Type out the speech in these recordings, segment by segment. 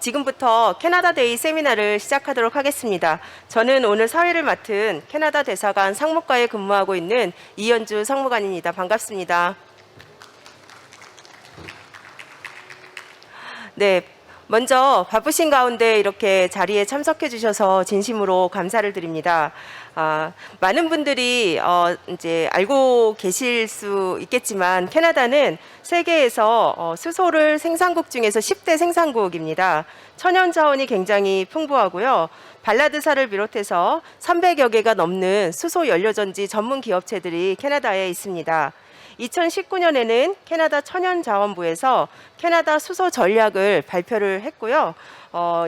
지금부터 캐나다 데이 세미나를 시작하도록 하겠습니다. 저는 오늘 사회를 맡은 캐나다 대사관 상무과에 근무하고 있는 이현주 상무관입니다. 반갑습니다. 네, 먼저 바쁘신 가운데 이렇게 자리에 참석해 주셔서 진심으로 감사를 드립니다. 많은 분들이 이제 알고 계실 수 있겠지만 캐나다는 세계에서 수소를 생산국 중에서 10대 생산국입니다. 천연 자원이 굉장히 풍부하고요. 발라드사를 비롯해서 300여 개가 넘는 수소 연료전지 전문 기업체들이 캐나다에 있습니다. 2019년에는 캐나다 천연자원부에서 캐나다 수소 전략을 발표를 했고요.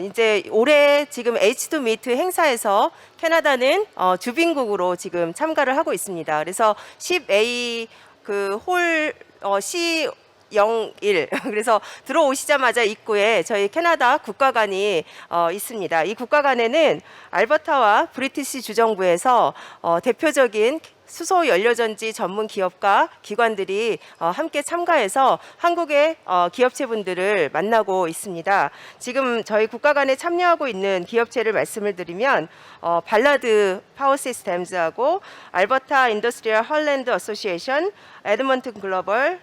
이제 올해 지금 H2Meet 행사에서 캐나다는 주빈국으로 지금 참가를 하고 있습니다. 그래서 10A 홀 C01 그래서 들어오시자마자 입구에 저희 캐나다 국가관이 있습니다. 이 국가관에는 알버타와 브리티시 주정부에서 대표적인 수소 연료전지 전문 기업과 기관들이 함께 참가해서 한국의 기업체분들을 만나고 있습니다. 지금 저희 국가관에 참여하고 있는 기업체를 말씀을 드리면 발라드 파워 시스템즈하고 알버타 인더스트리얼 헐랜드 어소시에이션, 에드먼튼 글로벌,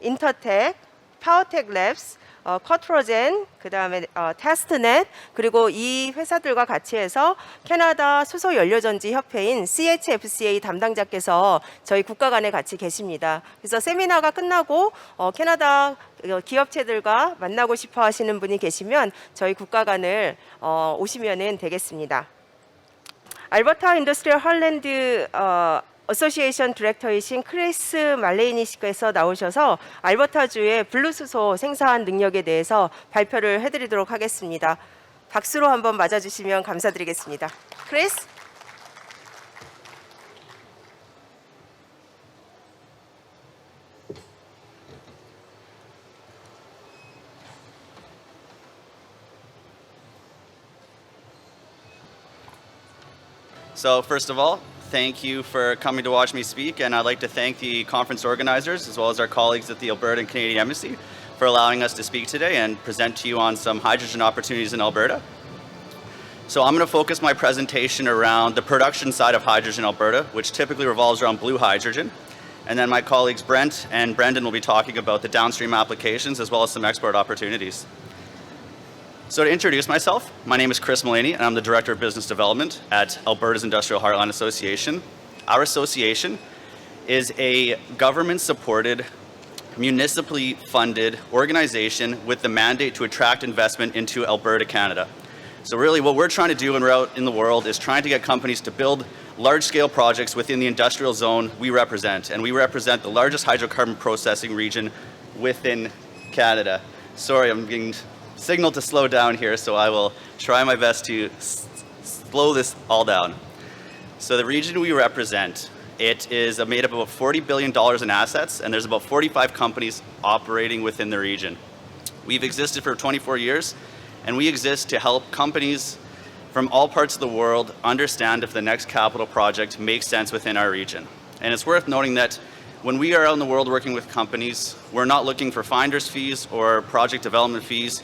인터텍, 파워텍 랩스, 커트로젠, 그 다음에 테스트넷, 그리고 이 회사들과 같이 해서 캐나다 수소연료전지 협회인 CHFCA 담당자께서 저희 국가관에 같이 계십니다. 그래서 세미나가 끝나고 캐나다 기업체들과 만나고 싶어 하시는 분이 계시면 저희 국가관을 오시면 되겠습니다. 알버타 인더스트리얼 헐랜드 어소시에이션 디렉터이신 크리스 말레이니 씨께서 나오셔서 알버타주의 블루수소 생산 능력에 대해서 발표를 해드리도록 하겠습니다. 박수로 한번 맞아주시면 감사드리겠습니다. 크리스? So first of all, thank you for coming to watch me speak, and I'd like to thank the conference organizers as well as our colleagues at the Alberta and Canadian Embassy for allowing us to speak today and present to you on some hydrogen opportunities in Alberta. So I'm going to focus my presentation around the production side of hydrogen in Alberta, which typically revolves around blue hydrogen. And then my colleagues Brent and Brendan will be talking about the downstream applications as well as some export opportunities. So to introduce myself, my name is Chris Malayney, and I'm the Director of Business Development at Alberta's Industrial Heartland Association. Our association is a government-supported, municipally funded organization with the mandate to attract investment into Alberta, Canada. So really what we're trying to do when we're out in the world is trying to get companies to build large-scale projects within the industrial zone we represent. And we represent the largest hydrocarbon processing region within Canada. Sorry, I'm getting signal to slow down here, so I will try my best to slow this all down. So the region we represent, it is made up of about $40 billion in assets, and there's about 45 companies operating within the region. We've existed for 24 years, and we exist to help companies from all parts of the world understand if the next capital project makes sense within our region. And it's worth noting that when we are out in the world working with companies, we're not looking for finder's fees or project development fees.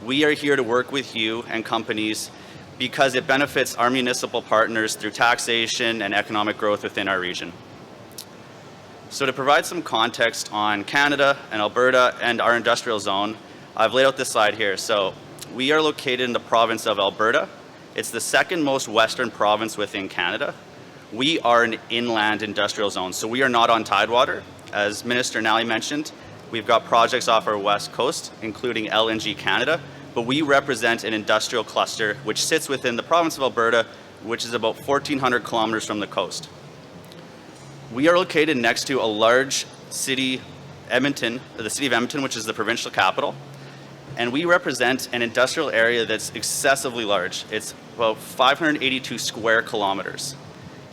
We are here to work with you and companies because it benefits our municipal partners through taxation and economic growth within our region. So to provide some context on Canada and Alberta and our industrial zone, I've laid out this slide here. So we are located in the province of Alberta. It's the second most western province within Canada. We are an inland industrial zone, so we are not on tidewater. As Minister Nally mentioned, we've got projects off our west coast, including LNG Canada, but we represent an industrial cluster which sits within the province of Alberta, which is about 1,400 kilometers from the coast. We are located next to a large city, Edmonton, the city of Edmonton, which is the provincial capital, and we represent an industrial area that's excessively large. It's about 582 square kilometers.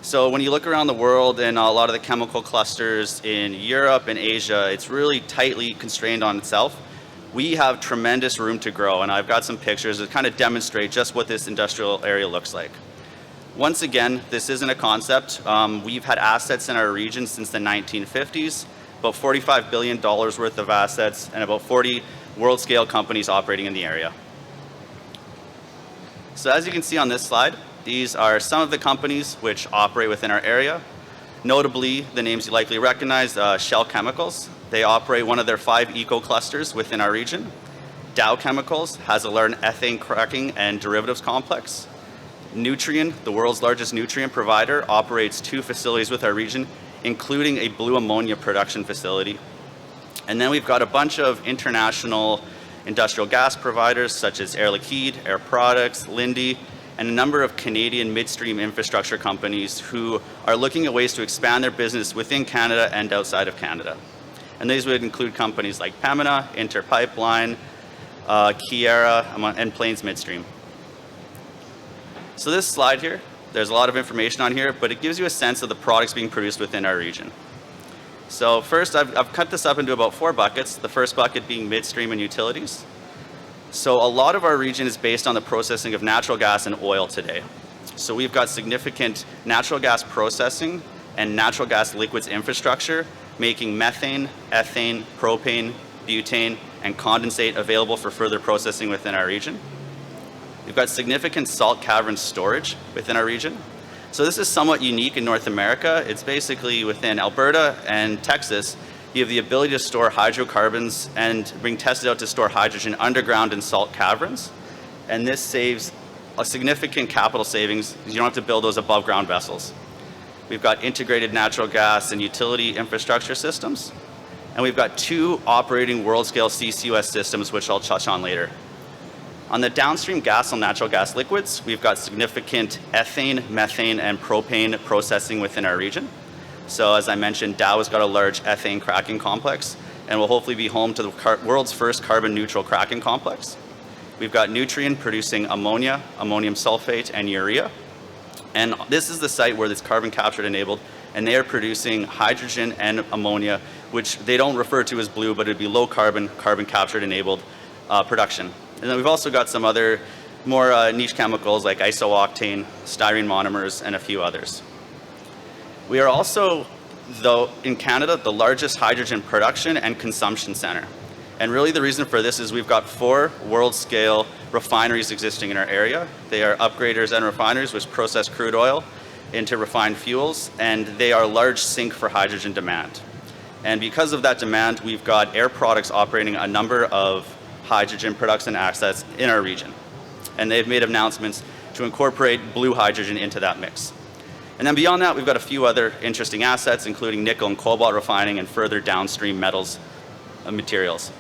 So when you look around the world and a lot of the chemical clusters in Europe and Asia, it's really tightly constrained on itself. We have tremendous room to grow, and I've got some pictures that kind of demonstrate just what this industrial area looks like. Once again, this isn't a concept. We've had assets in our region since the 1950s, about $45 billion worth of assets, and about 40 world-scale companies operating in the area. So as you can see on this slide, these are some of the companies which operate within our area. Notably, the names you likely recognize, Shell Chemicals. They operate one of their 5 eco-clusters within our region. Dow Chemicals has a large ethane cracking and derivatives complex. Nutrien, the world's largest nutrient provider, operates 2 facilities with our region, including a blue ammonia production facility. And then we've got a bunch of international industrial gas providers such as Air Liquide, Air Products, Linde, and a number of Canadian midstream infrastructure companies who are looking at ways to expand their business within Canada and outside of Canada. And these would include companies like Pembina, Inter Pipeline, Keyera, and Plains Midstream. So this slide here, there's a lot of information on here, but it gives you a sense of the products being produced within our region. So first, I've cut this up into about 4 buckets, the first bucket being midstream and utilities. So a lot of our region is based on the processing of natural gas and oil today. So we've got significant natural gas processing and natural gas liquids infrastructure, making methane, ethane, propane, butane, and condensate available for further processing within our region. We've got significant salt cavern storage within our region. So this is somewhat unique in North America. It's basically within Alberta and Texas, you have the ability to store hydrocarbons and being tested out to store hydrogen underground in salt caverns. And this saves a significant capital savings because you don't have to build those above ground vessels. We've got integrated natural gas and utility infrastructure systems. And we've got 2 operating world-scale CCUS systems, which I'll touch on later. On the downstream gas and natural gas liquids, we've got significant ethane, methane, and propane processing within our region. So as I mentioned, Dow has got a large ethane cracking complex and will hopefully be home to the world's first carbon neutral cracking complex. We've got Nutrien producing ammonia, ammonium sulfate, and urea. And this is the site where it's carbon captured enabled, and they are producing hydrogen and ammonia, which they don't refer to as blue, but it'd be low carbon, carbon captured enabled production. And then we've also got some other more niche chemicals like isooctane, styrene monomers, and a few others. We are also, though, in Canada, the largest hydrogen production and consumption center. And really the reason for this is we've got 4 world-scale refineries existing in our area. They are upgraders and refineries which process crude oil into refined fuels, and they are a large sink for hydrogen demand. And because of that demand, we've got Air Products operating a number of hydrogen production assets in our region. And they've made announcements to incorporate blue hydrogen into that mix. And then beyond that, we've got a few other interesting assets, including nickel and cobalt refining and further downstream metals materials.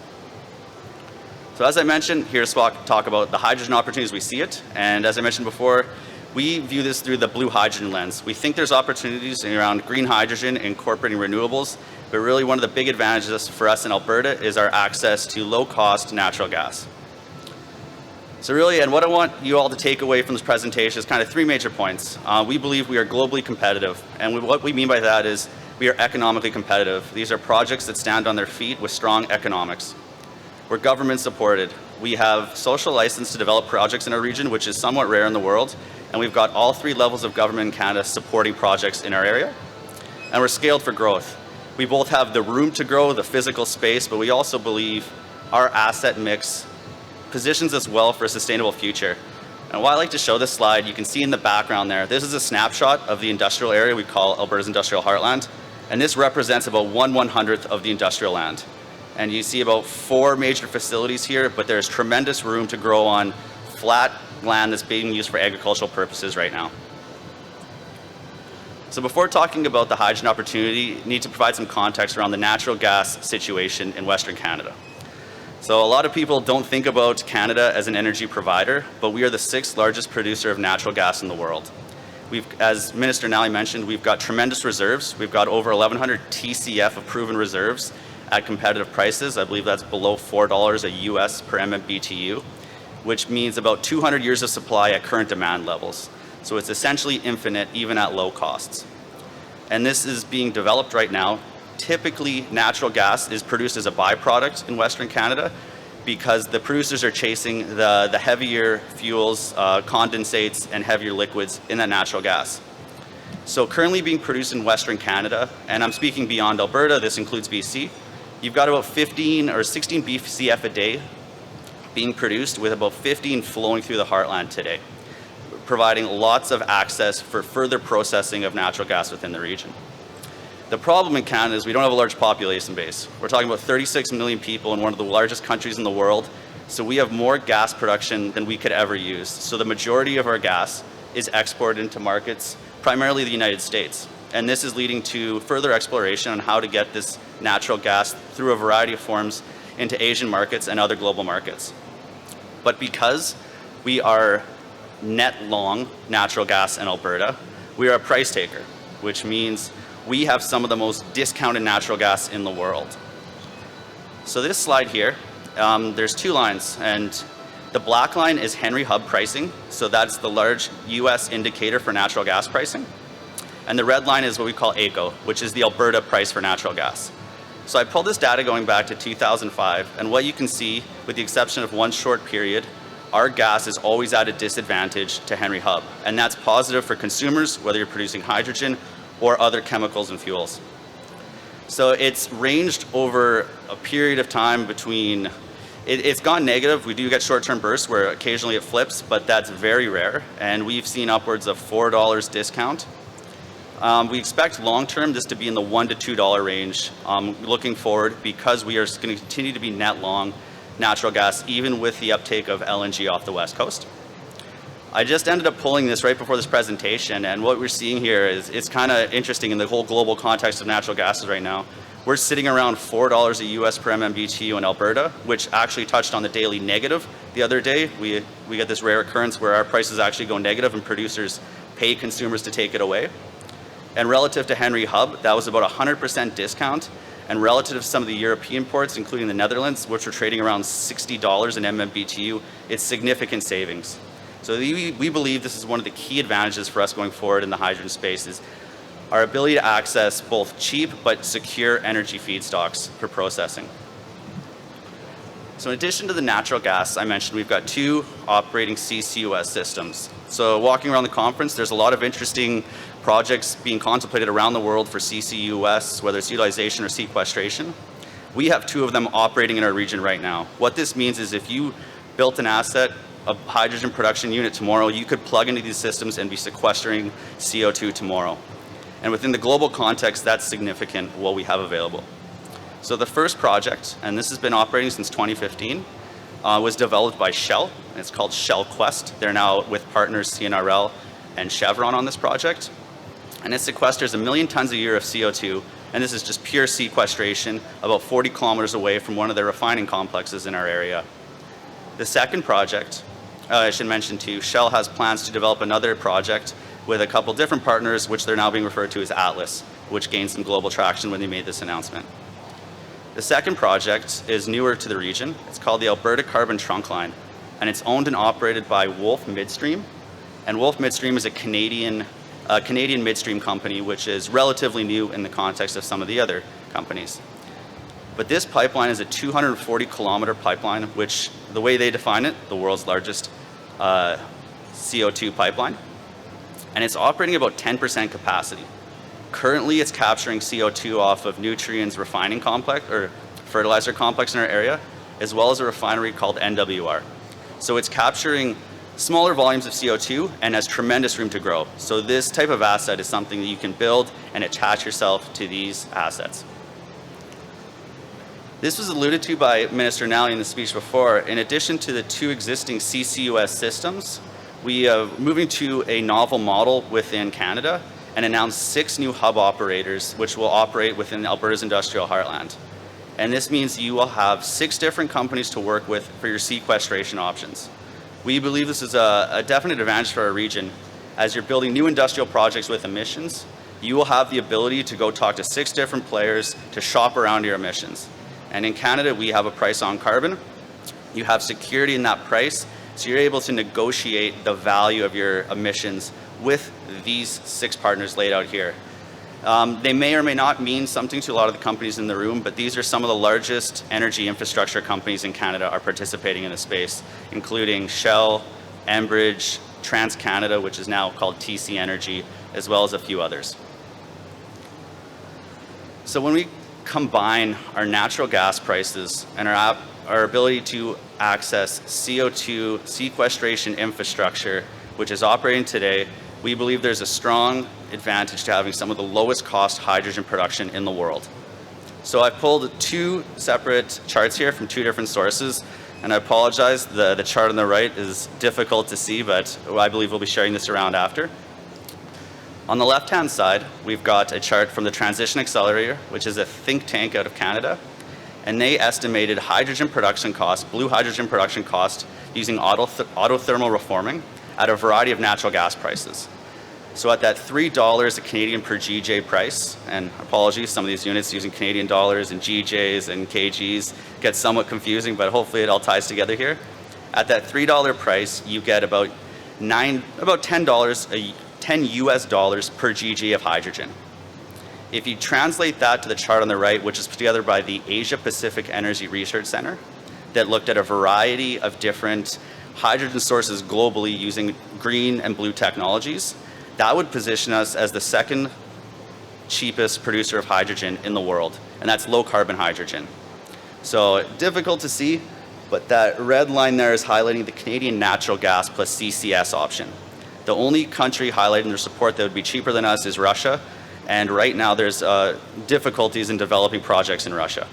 So as I mentioned, here's to talk about the hydrogen opportunities we see it. And as I mentioned before, we view this through the blue hydrogen lens. We think there's opportunities around green hydrogen, incorporating renewables, but really one of the big advantages for us in Alberta is our access to low-cost natural gas. So really, and what I want you all to take away from this presentation is kind of 3 major points. We believe we are globally competitive, and what we mean by that is we are economically competitive. These are projects that stand on their feet with strong economics. We're government supported. We have social license to develop projects in our region, which is somewhat rare in the world, and we've got all 3 levels of government in Canada supporting projects in our area. And we're scaled for growth. We both have the room to grow, the physical space, but we also believe our asset mix positions us well for a sustainable future. And why I like to show this slide, you can see in the background there, this is a snapshot of the industrial area we call Alberta's industrial heartland. And this represents about 1/100th of the industrial land. And you see about 4 major facilities here, but there's tremendous room to grow on flat land that's being used for agricultural purposes right now. So before talking about the hydrogen opportunity, I need to provide some context around the natural gas situation in Western Canada. So a lot of people don't think about Canada as an energy provider, but we are the 6th largest producer of natural gas in the world. As Minister Nally mentioned, we've got tremendous reserves. We've got over 1,100 TCF of proven reserves at competitive prices. I believe that's below $4 a US per MMBTU, which means about 200 years of supply at current demand levels. So it's essentially infinite, even at low costs. And this is being developed right now. Typically, natural gas is produced as a byproduct in Western Canada because the producers are chasing the heavier fuels, condensates, and heavier liquids in that natural gas. So currently being produced in Western Canada, and I'm speaking beyond Alberta, this includes BC, you've got about 15 or 16 BCF a day being produced with about 15 flowing through the Heartland today, providing lots of access for further processing of natural gas within the region. The problem in Canada is we don't have a large population base. We're talking about 36 million people in one of the largest countries in the world, so we have more gas production than we could ever use. So the majority of our gas is exported into markets, primarily the United States. And this is leading to further exploration on how to get this natural gas through a variety of forms into Asian markets and other global markets. But because we are net long natural gas in Alberta, we are a price taker, which means we have some of the most discounted natural gas in the world. So this slide here, there's two lines, and the black line is Henry Hub pricing, so that's the large US indicator for natural gas pricing. And the red line is what we call AECO, which is the Alberta price for natural gas. So I pulled this data going back to 2005, and what you can see, with the exception of one short period, our gas is always at a disadvantage to Henry Hub. And that's positive for consumers, whether you're producing hydrogen or other chemicals and fuels. So it's ranged over a period of time between, it's gone negative. We do get short-term bursts where occasionally it flips, but that's very rare. And we've seen upwards of $4 discount. We expect long-term this to be in the $1 to $2 range looking forward, because we are going to continue to be net long natural gas, even with the uptake of LNG off the West Coast. I just ended up pulling this right before this presentation, and what we're seeing here is it's kind of interesting in the whole global context of natural gases right now. We're sitting around $4 a US per MMBTU in Alberta, which actually touched on the daily negative the other day. We get this rare occurrence where our prices actually go negative and producers pay consumers to take it away. And relative to Henry Hub, that was about 100% discount. And relative to some of the European ports, including the Netherlands, which were trading around $60 an MMBTU, it's significant savings. So we believe this is one of the key advantages for us going forward in the hydrogen space, is our ability to access both cheap but secure energy feedstocks for processing. So in addition to the natural gas I mentioned, we've got two operating CCUS systems. So walking around the conference, there's a lot of interesting projects being contemplated around the world for CCUS, whether it's utilization or sequestration. We have two of them operating in our region right now. What this means is if you built an asset, a hydrogen production unit tomorrow, you could plug into these systems and be sequestering CO2 tomorrow. And within the global context, that's significant what we have available. So the first project, and this has been operating since 2015, was developed by Shell. It's called Shell Quest. They're now with partners CNRL and Chevron on this project. And it sequesters 1 million tons a year of CO2, and this is just pure sequestration about 40 kilometers away from one of their refining complexes in our area. The second project, I should mention too, Shell has plans to develop another project with a couple different partners, which they're now being referred to as Atlas, which gained some global traction when they made this announcement. The second project is newer to the region. It's called the Alberta Carbon Trunk Line, and it's owned and operated by Wolf Midstream. And Wolf Midstream is a Canadian midstream company, which is relatively new in the context of some of the other companies. But this pipeline is a 240-kilometer pipeline, which, the way they define it, the world's largest CO2 pipeline. And it's operating about 10% capacity. Currently, it's capturing CO2 off of Nutrien's refining complex, or fertilizer complex in our area, as well as a refinery called NWR. So it's capturing smaller volumes of CO2 and has tremendous room to grow. So this type of asset is something that you can build and attach yourself to these assets. This was alluded to by Minister Nally in the speech before. In addition to the two existing CCUS systems, we are moving to a novel model within Canada and announced 6 new hub operators which will operate within Alberta's industrial heartland. And this means you will have 6 different companies to work with for your sequestration options. We believe this is a definite advantage for our region. As you're building new industrial projects with emissions, you will have the ability to go talk to 6 different players to shop around your emissions. And in Canada, we have a price on carbon. You have security in that price, so you're able to negotiate the value of your emissions with these 6 partners laid out here. They may or may not mean something to a lot of the companies in the room, but these are some of the largest energy infrastructure companies in Canada are participating in the space, including Shell, Enbridge, TransCanada, which is now called TC Energy, as well as a few others. So when we combine our natural gas prices and our our ability to access CO2 sequestration infrastructure, which is operating today, we believe there's a strong advantage to having some of the lowest cost hydrogen production in the world. So I pulled two separate charts here from two different sources, and I apologize, the chart on the right is difficult to see, but I believe we'll be sharing this around after. On the left-hand side, we've got a chart from the Transition Accelerator, which is a think tank out of Canada, and they estimated hydrogen production cost, blue hydrogen production cost, using autothermal reforming at a variety of natural gas prices. So at that $3 a Canadian per GJ price, and apologies, some of these units using Canadian dollars and GJs and KGs get somewhat confusing, but hopefully it all ties together here. At that $3 price, you get about $10 US dollars per GJ of hydrogen. If you translate that to the chart on the right, which is put together by the Asia Pacific Energy Research Center, that looked at a variety of different hydrogen sources globally using green and blue technologies, that would position us as the second cheapest producer of hydrogen in the world, and that's low carbon hydrogen. So difficult to see, but that red line there is highlighting the Canadian natural gas plus CCS option. The only country highlighting their support that would be cheaper than us is Russia, and right now there's difficulties in developing projects in Russia.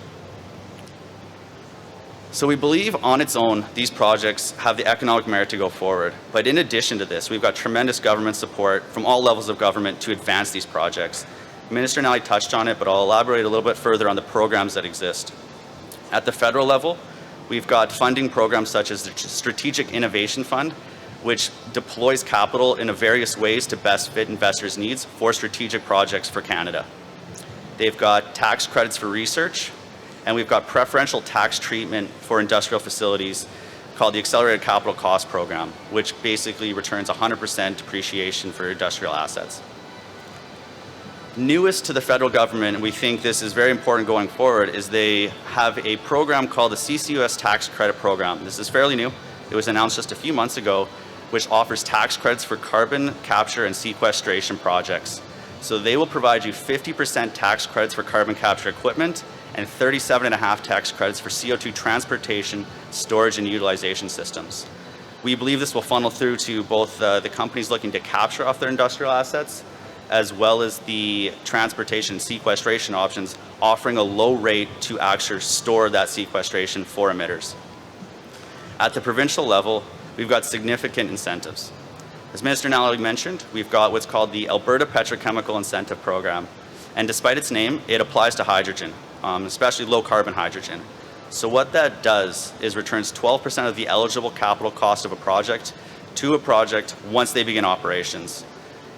So we believe on its own, these projects have the economic merit to go forward. But in addition to this, we've got tremendous government support from all levels of government to advance these projects. Minister Nally touched on it, but I'll elaborate a little bit further on the programs that exist. At the federal level, we've got funding programs such as the Strategic Innovation Fund, which deploys capital in various ways to best fit investors' needs for strategic projects for Canada. They've got tax credits for research, and we've got preferential tax treatment for industrial facilities called the Accelerated Capital Cost Program, which basically returns 100% depreciation for industrial assets. Newest to the federal government, and we think this is very important going forward, is they have a program called the CCUS Tax Credit Program. This is fairly new. It was announced just a few months ago, which offers tax credits for carbon capture and sequestration projects. So they will provide you 50% tax credits for carbon capture equipment and 37.5 tax credits for CO2 transportation, storage, and utilization systems. We believe this will funnel through to both the companies looking to capture off their industrial assets, as well as the transportation and sequestration options, offering a low rate to actually store that sequestration for emitters. At the provincial level, we've got significant incentives. As Minister Nally mentioned, we've got what's called the Alberta Petrochemical Incentive Program. And despite its name, it applies to hydrogen, especially low carbon hydrogen. So what that does is returns 12% of the eligible capital cost of a project to a project once they begin operations.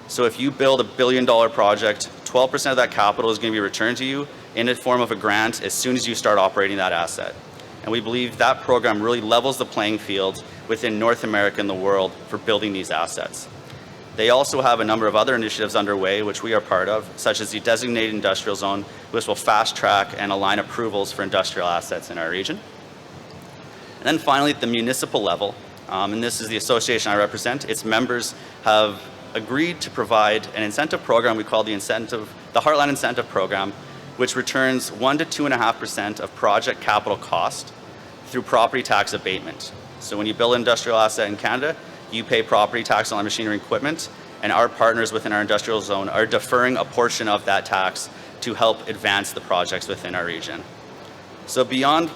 So if you build $1 billion project, 12% of that capital is going to be returned to you in the form of a grant as soon as you start operating that asset. And we believe that program really levels the playing field within North America and the world for building these assets. They also have a number of other initiatives underway, which we are part of, such as the Designated Industrial Zone, which will fast track and align approvals for industrial assets in our region. And then finally, at the municipal level, and this is the association I represent, its members have agreed to provide an incentive program we call the Heartland Incentive Program, which returns 1 to 2.5% of project capital cost through property tax abatement. So when you build an industrial asset in Canada, you pay property tax on machinery and equipment, and our partners within our industrial zone are deferring a portion of that tax to help advance the projects within our region. So beyond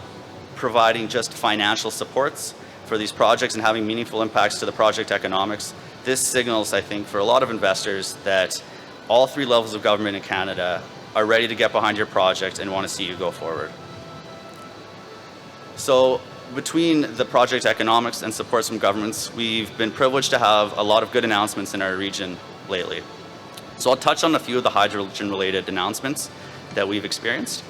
providing just financial supports for these projects and having meaningful impacts to the project economics, this signals, I think, for a lot of investors that all three levels of government in Canada are ready to get behind your project and want to see you go forward. So between the project economics and supports from governments, we've been privileged to have a lot of good announcements in our region lately. So I'll touch on a few of the hydrogen-related announcements that we've experienced.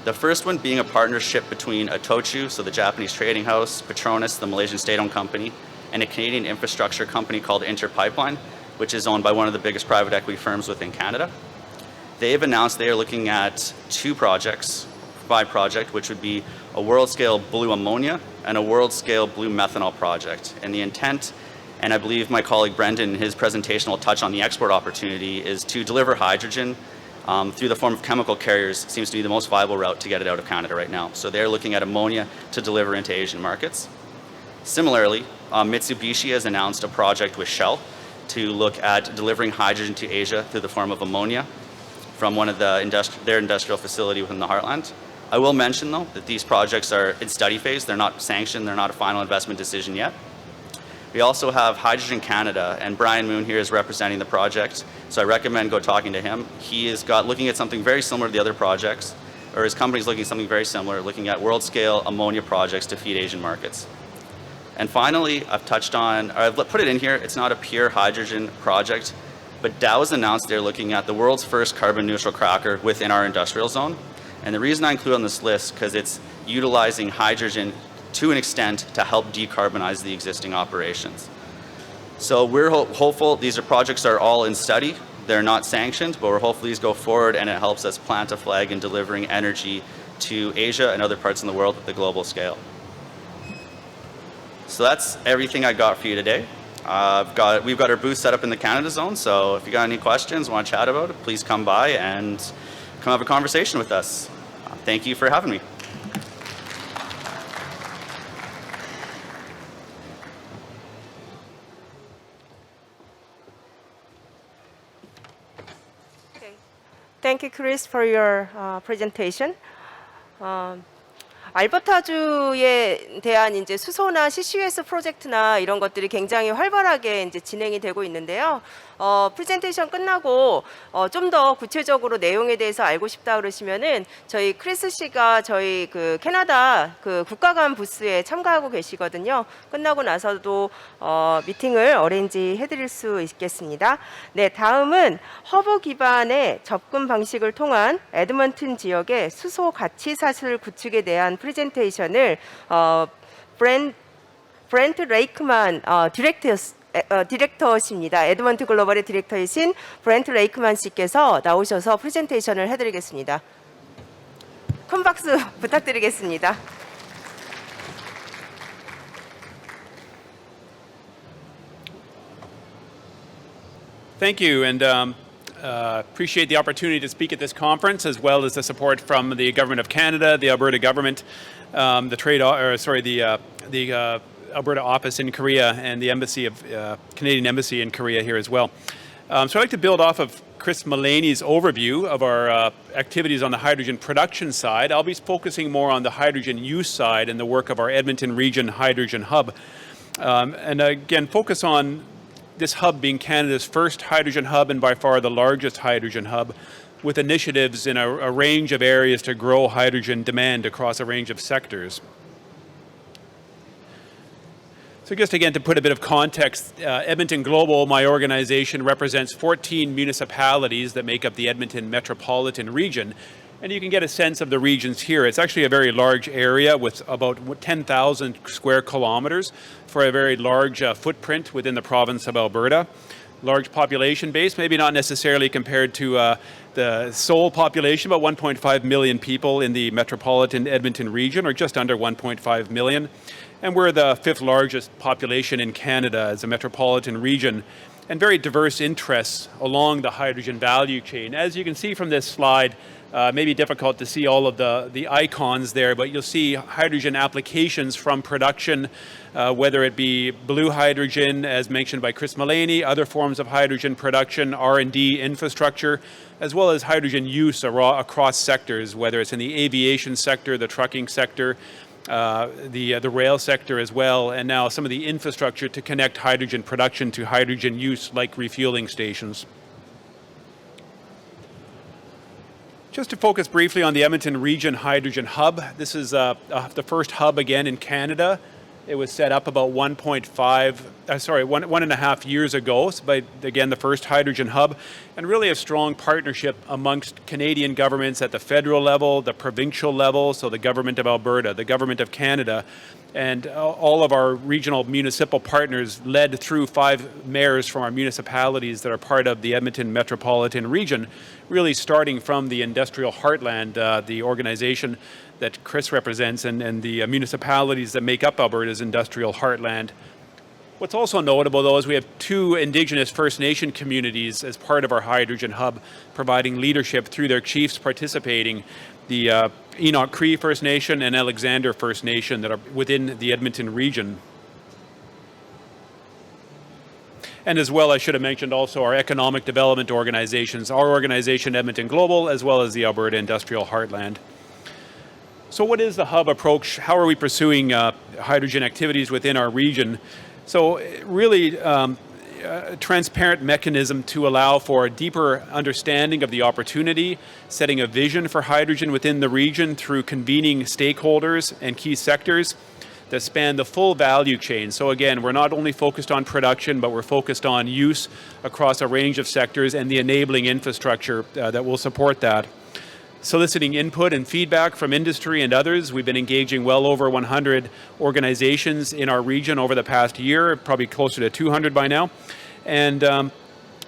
The first one being a partnership between Itochu, so the Japanese trading house, Petronas, the Malaysian state-owned company, and a Canadian infrastructure company called Interpipeline, which is owned by one of the biggest private equity firms within Canada. They have announced they are looking at two projects by project, which would be a world-scale blue ammonia and a world-scale blue methanol project. And the intent, and I believe my colleague Brendan in his presentation will touch on the export opportunity, is to deliver hydrogen through the form of chemical carriers seems to be the most viable route to get it out of Canada right now. So they're looking at ammonia to deliver into Asian markets. Similarly, Mitsubishi has announced a project with Shell to look at delivering hydrogen to Asia through the form of ammonia from one of their industrial facility within the Heartland. I will mention, though, that these projects are in study phase. They're not sanctioned. They're not a final investment decision yet. We also have Hydrogen Canada, and Brian Moon here is representing the project, so I recommend go talking to him. He is looking at something very similar to the other projects, or his company is looking at something very similar, looking at world-scale ammonia projects to feed Asian markets. And finally, I've put it in here, it's not a pure hydrogen project, but Dow has announced they're looking at the world's first carbon-neutral cracker within our industrial zone. And the reason I include on this list, because it's utilizing hydrogen to an extent to help decarbonize the existing operations. So we're hopeful. These projects are all in study. They're not sanctioned, but we're hopeful these go forward and it helps us plant a flag in delivering energy to Asia and other parts of the world at the global scale. So that's everything I got for you today. We've got our booth set up in the Canada zone, so if you got any questions, want to chat about it, please come by and come have a conversation with us. Thank you for having me. Thank you, Chris, for your presentation. 알버타주에 대한 이제 수소나 CCUS 프로젝트나 이런 것들이 굉장히 활발하게 이제 진행이 되고 있는데요. 프레젠테이션 끝나고 좀 더 구체적으로 내용에 대해서 알고 싶다 그러시면은 저희 크리스 씨가 저희 그 캐나다 그 국가간 부스에 참가하고 계시거든요. 끝나고 나서도 미팅을 어레인지 해드릴 수 있겠습니다. 네, 다음은 허브 기반의 접근 방식을 통한 에드먼튼 지역의 수소 가치 사슬 구축에 대한 프레젠테이션을 브렌트 레이크만 디렉터십니다. 에드먼튼 글로벌의 디렉터이신 브렌트 레이크만 씨께서 나오셔서 프레젠테이션을 해드리겠습니다. 큰 박수 부탁드리겠습니다. Thank you, and appreciate the opportunity to speak at this conference, as well as the support from the Government of Canada, the Alberta Government, the Alberta office in Korea, and the embassy of Canadian Embassy in Korea here as well. So I'd like to build off of Chris Malayney's overview of our activities on the hydrogen production side. I'll be focusing more on the hydrogen use side and the work of our Edmonton Region Hydrogen Hub. And again, focus on this hub being Canada's first hydrogen hub and by far the largest hydrogen hub, with initiatives in a range of areas to grow hydrogen demand across a range of sectors. So just again, to put a bit of context, Edmonton Global, my organization, represents 14 municipalities that make up the Edmonton metropolitan region. And you can get a sense of the regions here. It's actually a very large area with about 10,000 square kilometers for a very large footprint within the province of Alberta. Large population base, maybe not necessarily compared to the Seoul population, but 1.5 million people in the metropolitan Edmonton region, or just under 1.5 million. And we're the 5th largest population in Canada as a metropolitan region, and very diverse interests along the hydrogen value chain. As you can see from this slide, may be difficult to see all of the icons there, but you'll see hydrogen applications from production, whether it be blue hydrogen, as mentioned by Chris Malayney, other forms of hydrogen production, R&D infrastructure, as well as hydrogen use across sectors, whether it's in the aviation sector, the trucking sector, the rail sector as well, and now some of the infrastructure to connect hydrogen production to hydrogen use, like refueling stations. Just to focus briefly on the Edmonton Region Hydrogen Hub, this is the first hub again in Canada. It was set up about 1.5 years ago, but again, the first hydrogen hub, and really a strong partnership amongst Canadian governments at the federal level, the provincial level, so the Government of Alberta, the Government of Canada, and all of our regional municipal partners led through 5 mayors from our municipalities that are part of the Edmonton metropolitan region, really starting from the industrial Heartland, the organization that Chris represents, and the municipalities that make up Alberta's industrial heartland. What's also notable, though, is we have 2 Indigenous First Nation communities as part of our hydrogen hub, providing leadership through their chiefs participating, the Enoch Cree First Nation and Alexander First Nation that are within the Edmonton region. And as well, I should have mentioned also our economic development organizations, our organization Edmonton Global, as well as the Alberta Industrial Heartland. So what is the hub approach? How are we pursuing hydrogen activities within our region? So really a transparent mechanism to allow for a deeper understanding of the opportunity, setting a vision for hydrogen within the region through convening stakeholders and key sectors that span the full value chain. So again, we're not only focused on production, but we're focused on use across a range of sectors and the enabling infrastructure that will support that. Soliciting input and feedback from industry and others. We've been engaging well over 100 organizations in our region over the past year, probably closer to 200 by now, and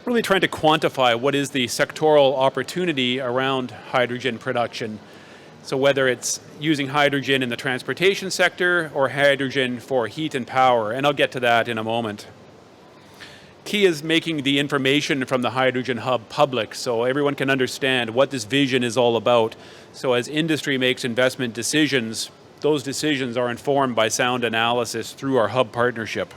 really trying to quantify what is the sectoral opportunity around hydrogen production. So whether it's using hydrogen in the transportation sector or hydrogen for heat and power, and I'll get to that in a moment. Key is making the information from the Hydrogen Hub public so everyone can understand what this vision is all about. So as industry makes investment decisions, those decisions are informed by sound analysis through our hub partnership.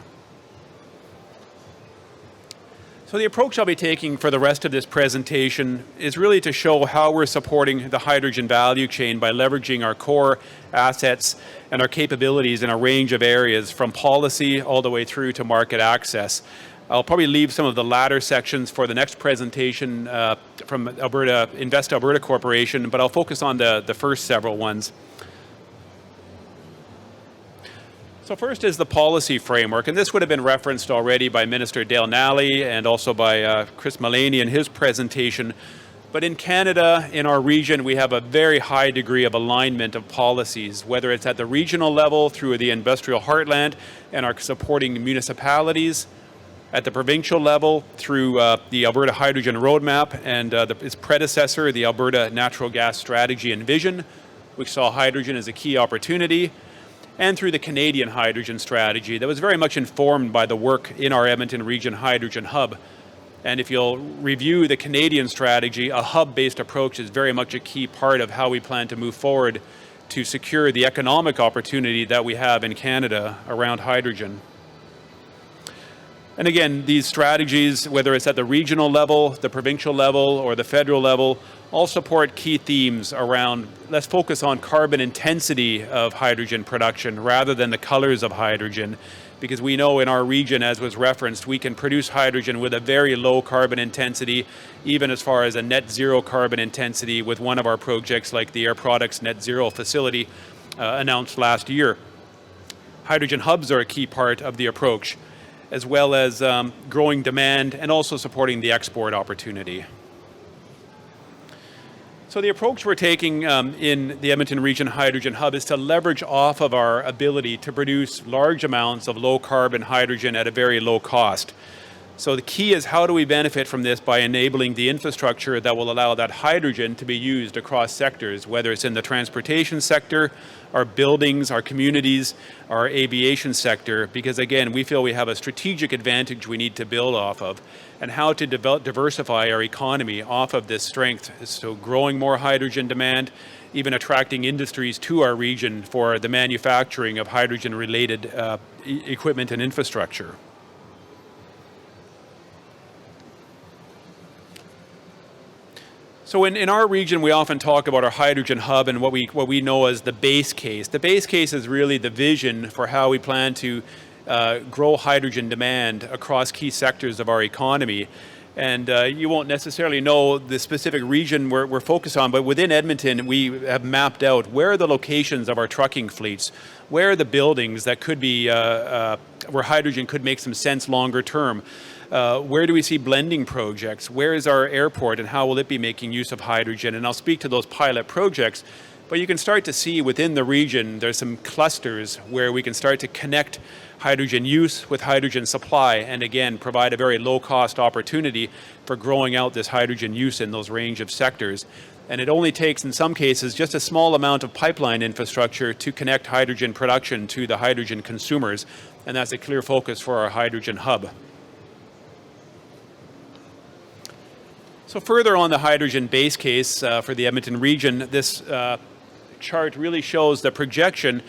So the approach I'll be taking for the rest of this presentation is really to show how we're supporting the hydrogen value chain by leveraging our core assets and our capabilities in a range of areas, from policy all the way through to market access. I'll probably leave some of the latter sections for the next presentation from Alberta Corporation, but I'll focus on the first several ones. So first is the policy framework, and this would have been referenced already by Minister Dale Nally and also by Chris Malayney in his presentation. But in Canada, in our region, we have a very high degree of alignment of policies, whether it's at the regional level through the Industrial Heartland and our supporting municipalities, at the provincial level through the Alberta Hydrogen Roadmap and its predecessor, the Alberta Natural Gas Strategy and Vision, which saw hydrogen as a key opportunity, and through the Canadian Hydrogen Strategy that was very much informed by the work in our Edmonton Region Hydrogen Hub. And if you'll review the Canadian strategy, a hub-based approach is very much a key part of how we plan to move forward to secure the economic opportunity that we have in Canada around hydrogen. And again, these strategies, whether it's at the regional level, the provincial level, or the federal level, all support key themes around, let's focus on carbon intensity of hydrogen production rather than the colors of hydrogen, because we know in our region, as was referenced, we can produce hydrogen with a very low carbon intensity, even as far as a net zero carbon intensity with one of our projects like the Air Products Net Zero facility announced last year. Hydrogen hubs are a key part of the approach, as well as growing demand and also supporting the export opportunity. So the approach we're taking in the Edmonton Region Hydrogen Hub is to leverage off of our ability to produce large amounts of low carbon hydrogen at a very low cost. So the key is, how do we benefit from this by enabling the infrastructure that will allow that hydrogen to be used across sectors, whether it's in the transportation sector, our buildings, our communities, our aviation sector, because again, we feel we have a strategic advantage we need to build off of, and how to diversify our economy off of this strength. So growing more hydrogen demand, even attracting industries to our region for the manufacturing of hydrogen-related equipment and infrastructure. So in our region, we often talk about our hydrogen hub and what we know as the base case. The base case is really the vision for how we plan to grow hydrogen demand across key sectors of our economy. And you won't necessarily know the specific region we're focused on, but within Edmonton, we have mapped out where are the locations of our trucking fleets, where are the buildings that could be, where hydrogen could make some sense longer term. Where do we see blending projects? Where is our airport and how will it be making use of hydrogen? And I'll speak to those pilot projects, but you can start to see within the region there's some clusters where we can start to connect hydrogen use with hydrogen supply, and again provide a very low cost opportunity for growing out this hydrogen use in those range of sectors. And it only takes, in some cases, just a small amount of pipeline infrastructure to connect hydrogen production to the hydrogen consumers. and that's a clear focus for our hydrogen hub. So further on the hydrogen base case for the Edmonton region, this chart really shows the projection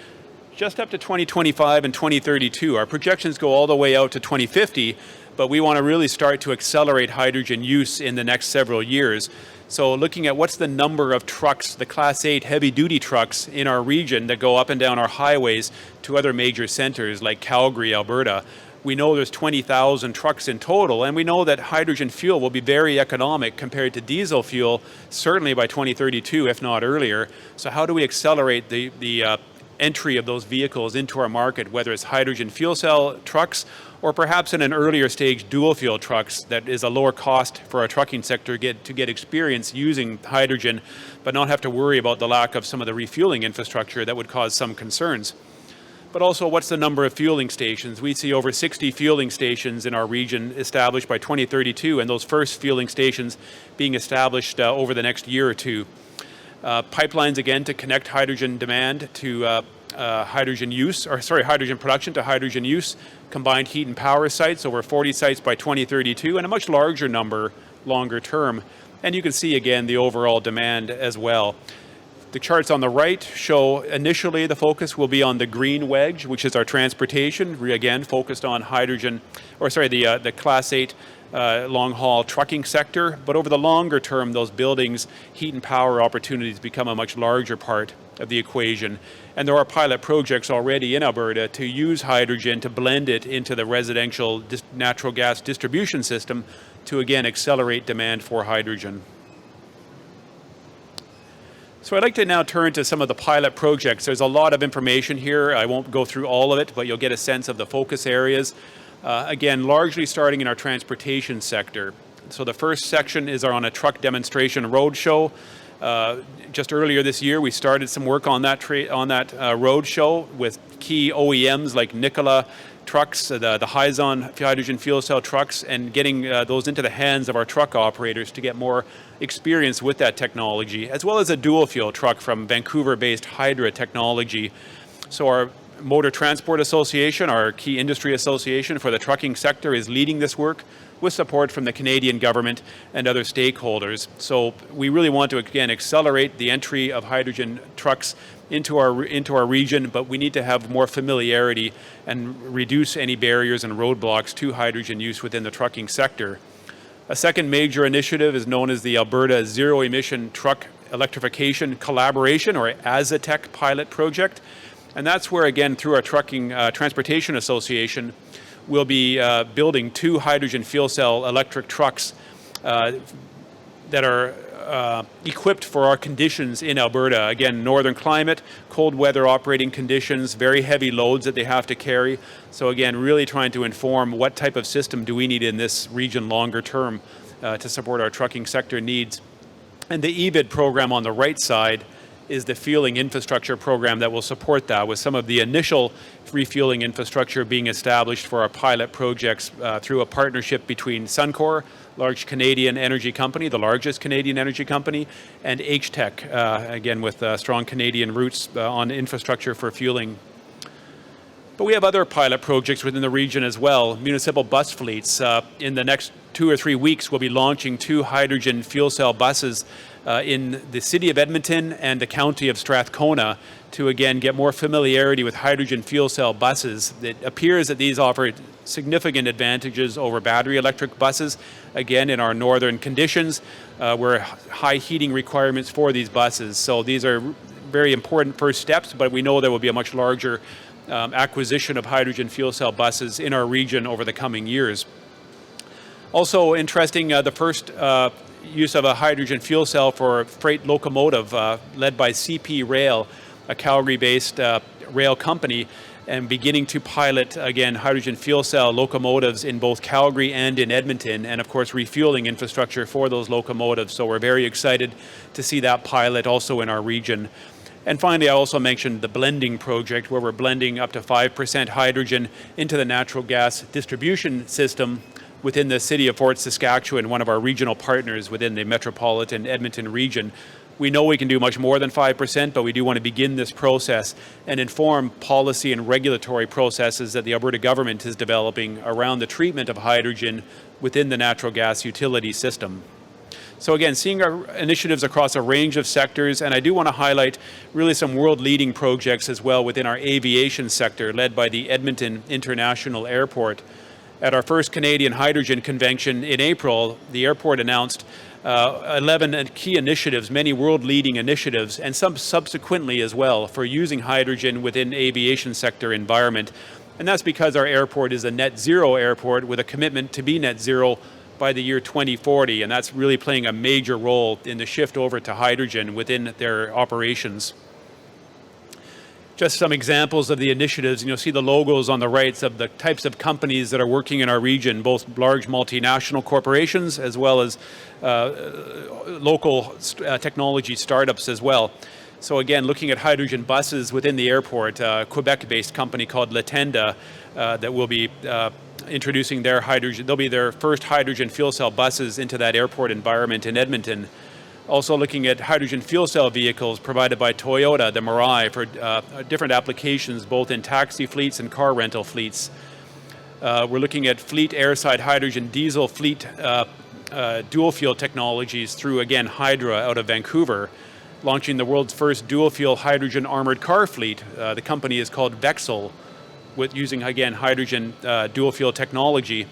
just up to 2025 and 2032. Our projections go all the way out to 2050, but we want to really start to accelerate hydrogen use in the next several years. So looking at what's the number of trucks, the Class 8 heavy-duty trucks in our region that go up and down our highways to other major centers like Calgary, Alberta, we know there's 20,000 trucks in total, and we know that hydrogen fuel will be very economic compared to diesel fuel, certainly by 2032, if not earlier. So how do we accelerate the entry of those vehicles into our market, whether it's hydrogen fuel cell trucks or perhaps in an earlier stage dual fuel trucks that is a lower cost for our trucking sector to get experience using hydrogen, but not have to worry about the lack of some of the refueling infrastructure that would cause some concerns. But also, what's the number of fueling stations? We see over 60 fueling stations in our region established by 2032, and those first fueling stations being established over the next year or two. Pipelines, again, to connect hydrogen demand to hydrogen production to hydrogen use, combined heat and power sites, over 40 sites by 2032, and a much larger number longer term. And you can see, again, the overall demand as well. The charts on the right show initially the focus will be on the green wedge, which is our transportation, again focused on hydrogen, the Class 8 long-haul trucking sector. But over the longer term, those buildings, heat and power opportunities become a much larger part of the equation. And there are pilot projects already in Alberta to use hydrogen to blend it into the residential natural gas distribution system to again accelerate demand for hydrogen. So I'd like to now turn to some of the pilot projects. There's a lot of information here. I won't go through all of it, but you'll get a sense of the focus areas. Again, largely starting in our transportation sector. So the first section is on a truck demonstration roadshow. Just earlier this year, we started some work on that roadshow with key OEMs like Nikola trucks, the Hyzon hydrogen fuel cell trucks, and getting those into the hands of our truck operators to get more experience with that technology, as well as a dual fuel truck from Vancouver-based Hydra Technology. So our Motor Transport Association, our key industry association for the trucking sector, is leading this work with support from the Canadian government and other stakeholders. So we really want to, again, accelerate the entry of hydrogen trucks into our region, but we need to have more familiarity and reduce any barriers and roadblocks to hydrogen use within the trucking sector. A second major initiative is known as the Alberta Zero Emission Truck Electrification Collaboration, or AZATEC pilot project. And that's where, again, through our Trucking Transportation Association, we'll be building 2 hydrogen fuel cell electric trucks that are equipped for our conditions in Alberta. Again, northern climate, cold weather operating conditions, very heavy loads that they have to carry. So again, really trying to inform what type of system do we need in this region longer term to support our trucking sector needs. And the EBID program on the right side is the fueling infrastructure program that will support that, with some of the initial refueling infrastructure being established for our pilot projects through a partnership between Suncor, large Canadian energy company, the largest Canadian energy company, and H-Tech, again with strong Canadian roots on infrastructure for fueling. But we have other pilot projects within the region as well. Municipal bus fleets. In the next 2 or 3 weeks, we'll be launching 2 hydrogen fuel cell buses in the city of Edmonton and the county of Strathcona to again get more familiarity with hydrogen fuel cell buses. It appears that these offer significant advantages over battery electric buses, again in our northern conditions where high heating requirements for these buses. So these are very important first steps, but we know there will be a much larger acquisition of hydrogen fuel cell buses in our region over the coming years. Also interesting, the first use of a hydrogen fuel cell for a freight locomotive led by CP Rail, a Calgary-based rail company, and beginning to pilot, again, hydrogen fuel cell locomotives in both Calgary and in Edmonton, and of course refueling infrastructure for those locomotives. So we're very excited to see that pilot also in our region. And finally, I also mentioned the blending project, where we're blending up to 5% hydrogen into the natural gas distribution system within the city of Fort Saskatchewan, one of our regional partners within the metropolitan Edmonton region. We know we can do much more than 5%, but we do want to begin this process and inform policy and regulatory processes that the Alberta government is developing around the treatment of hydrogen within the natural gas utility system. So again, seeing our initiatives across a range of sectors, and I do want to highlight really some world-leading projects as well within our aviation sector, led by the Edmonton International Airport. At our first Canadian Hydrogen Convention in April, the airport announced 11 key initiatives, many world-leading initiatives, and some subsequently as well for using hydrogen within aviation sector environment. And that's because our airport is a net zero airport with a commitment to be net zero by the year 2040, and that's really playing a major role in the shift over to hydrogen within their operations. Just some examples of the initiatives, and you'll see the logos on the right of the types of companies that are working in our region, both large multinational corporations as well as local technology startups as well. So again, looking at hydrogen buses within the airport, a Quebec-based company called Latenda that will be introducing their hydrogen. They'll be their first hydrogen fuel cell buses into that airport environment in Edmonton. Also looking at hydrogen fuel cell vehicles provided by Toyota, the Mirai, for different applications both in taxi fleets and car rental fleets. We're looking at fleet airside hydrogen diesel fleet dual fuel technologies through, again, Hydra out of Vancouver, launching the world's first dual fuel hydrogen armored car fleet. The company is called Vexel, with using, again, hydrogen dual fuel technology,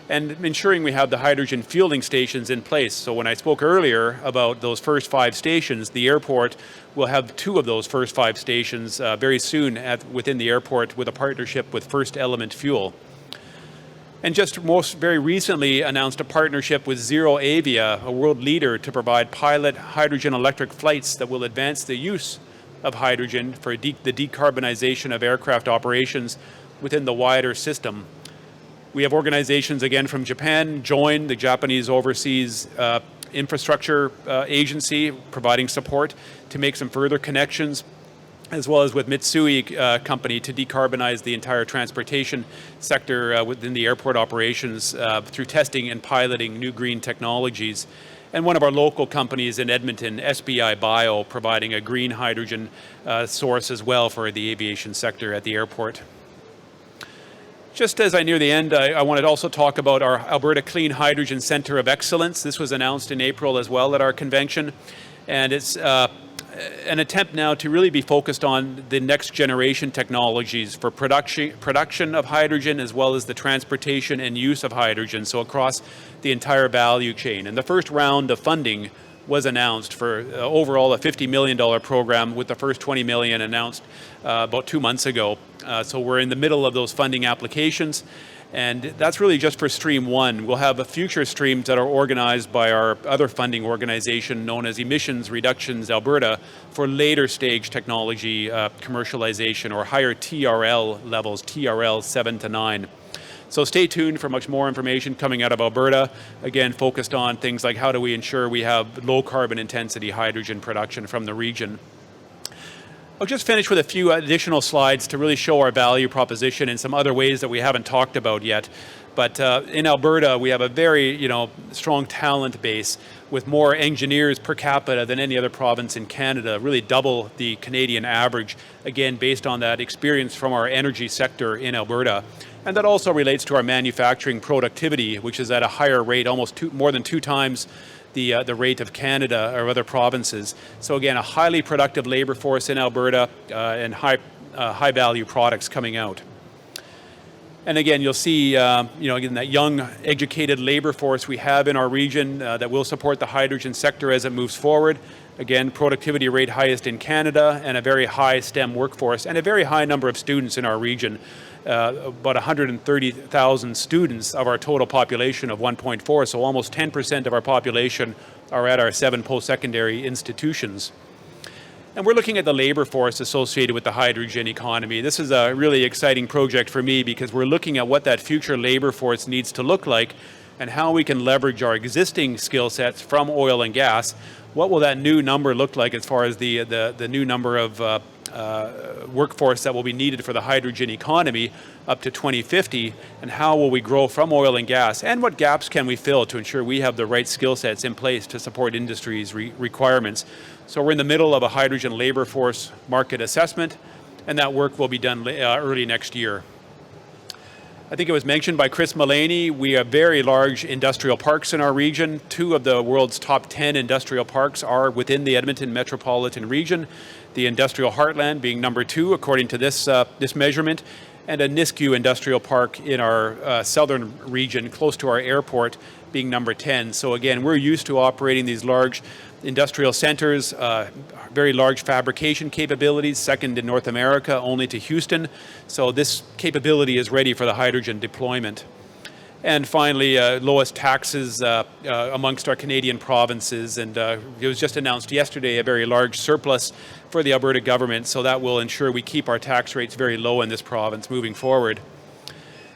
and ensuring we have the hydrogen fueling stations in place. So when I spoke earlier about those first 5 stations, the airport will have 2 of those first 5 stations very soon within the airport with a partnership with First Element Fuel. And just very recently announced a partnership with Zero Avia, a world leader, to provide pilot hydrogen electric flights that will advance the use of hydrogen for the decarbonization of aircraft operations within the wider system. We have organizations, again, from Japan, join the Japanese Overseas Infrastructure Agency, providing support to make some further connections, as well as with Mitsui company to decarbonize the entire transportation sector within the airport operations through testing and piloting new green technologies. And one of our local companies in Edmonton, SBI Bio, providing a green hydrogen source as well for the aviation sector at the airport. Just as I near the end, I wanted to also talk about our Alberta Clean Hydrogen Centre of Excellence. This was announced in April as well at our convention, and it's an attempt now to really be focused on the next generation technologies for production of hydrogen, as well as the transportation and use of hydrogen, so across the entire value chain. And the first round of funding was announced for overall a $50 million program, with the first $20 million announced about 2 months ago. So we're in the middle of those funding applications, and that's really just for Stream 1. We'll have future streams that are organized by our other funding organization known as Emissions Reductions Alberta for later stage technology commercialization, or higher TRL levels, TRL 7 to 9. So stay tuned for much more information coming out of Alberta, again focused on things like how do we ensure we have low carbon intensity hydrogen production from the region. I'll just finish with a few additional slides to really show our value proposition in some other ways that we haven't talked about yet. But in Alberta, we have a very strong talent base with more engineers per capita than any other province in Canada, really double the Canadian average, again based on that experience from our energy sector in Alberta. And that also relates to our manufacturing productivity, which is at a higher rate, more than 2 times the rate of Canada or other provinces. So again, a highly productive labor force in Alberta and high value products coming out. And again, you'll see, again, that young, educated labor force we have in our region that will support the hydrogen sector as it moves forward. Again, productivity rate highest in Canada, and a very high STEM workforce, and a very high number of students in our region. About 130,000 students of our total population of 1.4, so almost 10% of our population are at our 7 post-secondary institutions. And we're looking at the labor force associated with the hydrogen economy. This is a really exciting project for me because we're looking at what that future labor force needs to look like and how we can leverage our existing skill sets from oil and gas. What will that new number look like as far as the new number of workforce that will be needed for the hydrogen economy up to 2050, and how will we grow from oil and gas, and what gaps can we fill to ensure we have the right skill sets in place to support industry's requirements. So we're in the middle of a hydrogen labor force market assessment, and that work will be done early next year. I think it was mentioned by Chris Malayney, we have very large industrial parks in our region. 2 of the world's top 10 industrial parks are within the Edmonton metropolitan region. The industrial Heartland being number 2 according to this measurement, and a Nisku industrial park in our southern region close to our airport being number 10. So again, we're used to operating these large industrial centers, very large fabrication capabilities, second in North America only to Houston. So this capability is ready for the hydrogen deployment. And finally, lowest taxes amongst our Canadian provinces. And it was just announced yesterday a very large surplus for the Alberta government. So that will ensure we keep our tax rates very low in this province moving forward.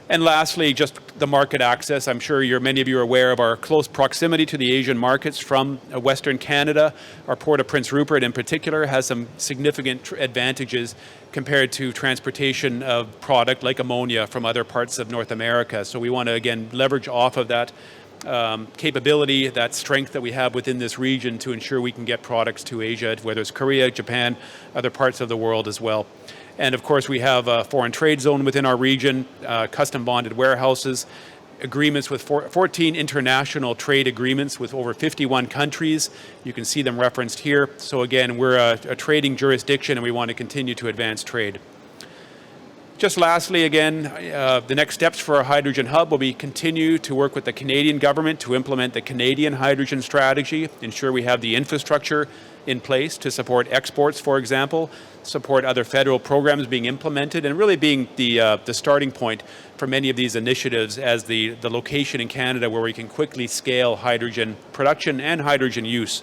And lastly, just the market access. I'm sure many of you are aware of our close proximity to the Asian markets from Western Canada. Our Port of Prince Rupert in particular has some significant advantages compared to transportation of product like ammonia from other parts of North America. So we want to, again, leverage off of that capability, that strength that we have within this region to ensure we can get products to Asia, whether it's Korea, Japan, other parts of the world as well. And of course, we have a foreign trade zone within our region, custom bonded warehouses, agreements with 14 international trade agreements with over 51 countries. You can see them referenced here. So again, we're a trading jurisdiction, and we want to continue to advance trade. Just lastly, again, the next steps for our hydrogen hub will be continue to work with the Canadian government to implement the Canadian hydrogen strategy, ensure we have the infrastructure in place to support exports, for example, support other federal programs being implemented, and really being the starting point for many of these initiatives as the location in Canada where we can quickly scale hydrogen production and hydrogen use.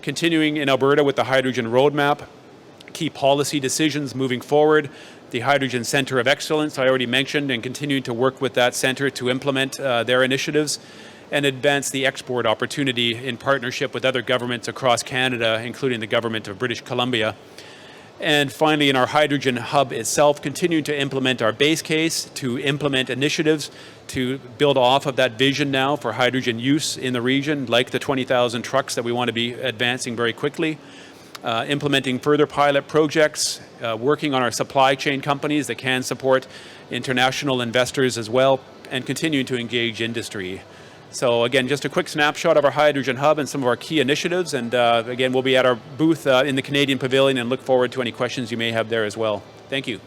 Continuing in Alberta with the hydrogen roadmap, key policy decisions moving forward, the Hydrogen Centre of Excellence I already mentioned, and continuing to work with that centre to implement their initiatives, and advance the export opportunity in partnership with other governments across Canada, including the government of British Columbia. And finally, in our hydrogen hub itself, continuing to implement our base case, to implement initiatives to build off of that vision now for hydrogen use in the region, like the 20,000 trucks that we want to be advancing very quickly. Implementing further pilot projects, working on our supply chain companies that can support international investors as well, and continuing to engage industry. So again, just a quick snapshot of our hydrogen hub and some of our key initiatives. And again, we'll be at our booth in the Canadian Pavilion, and look forward to any questions you may have there as well. Thank you.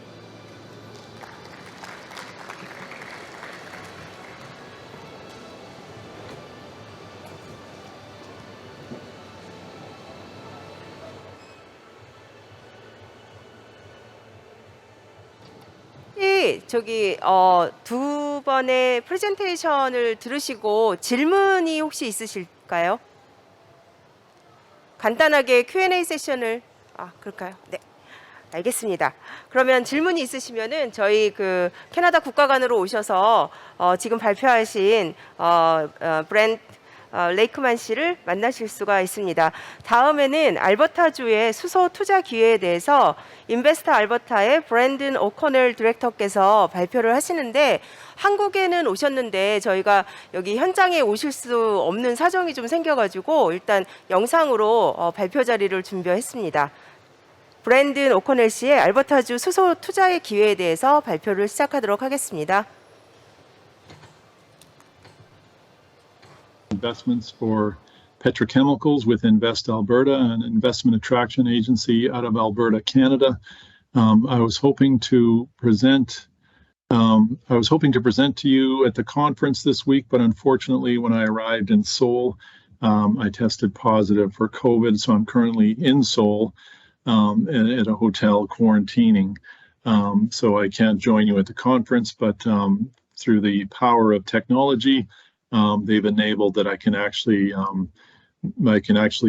저기 두 번의 프레젠테이션을 들으시고 질문이 혹시 있으실까요? 간단하게 Q&A 세션을 그럴까요? 네. 알겠습니다. 그러면 질문이 있으시면은 저희 그 캐나다 국가관으로 오셔서 지금 발표하신 브렌트 레이크만 씨를 만나실 수가 있습니다. 다음에는 알버타주의 수소 투자 기회에 대해서 인베스터 알버타의 브랜든 오코넬 디렉터께서 발표를 하시는데, 한국에는 오셨는데 저희가 여기 현장에 오실 수 없는 사정이 좀 생겨가지고 일단 영상으로 발표 자리를 준비했습니다. 브랜든 오코넬 씨의 알버타주 수소 투자의 기회에 대해서 발표를 시작하도록 하겠습니다. Investments for petrochemicals with Invest Alberta, an investment attraction agency out of Alberta, Canada. I was hoping to present to you at the conference this week, but unfortunately, when I arrived in Seoul, I tested positive for COVID, so I'm currently in Seoul at a hotel quarantining. So I can't join you at the conference, but through the power of technology, they've enabled that I can actually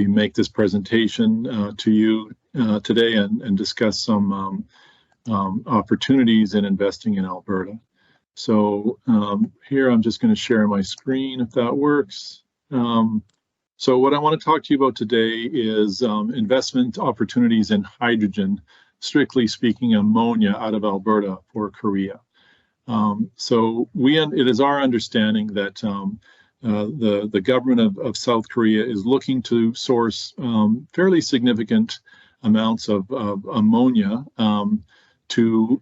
make this presentation to you today and discuss some opportunities in investing in Alberta. So here I'm just going to share my screen if that works. So what I want to talk to you about today is investment opportunities in hydrogen. strictly speaking, ammonia out of Alberta for Korea. So it is our understanding that the government of South Korea is looking to source fairly significant amounts of ammonia to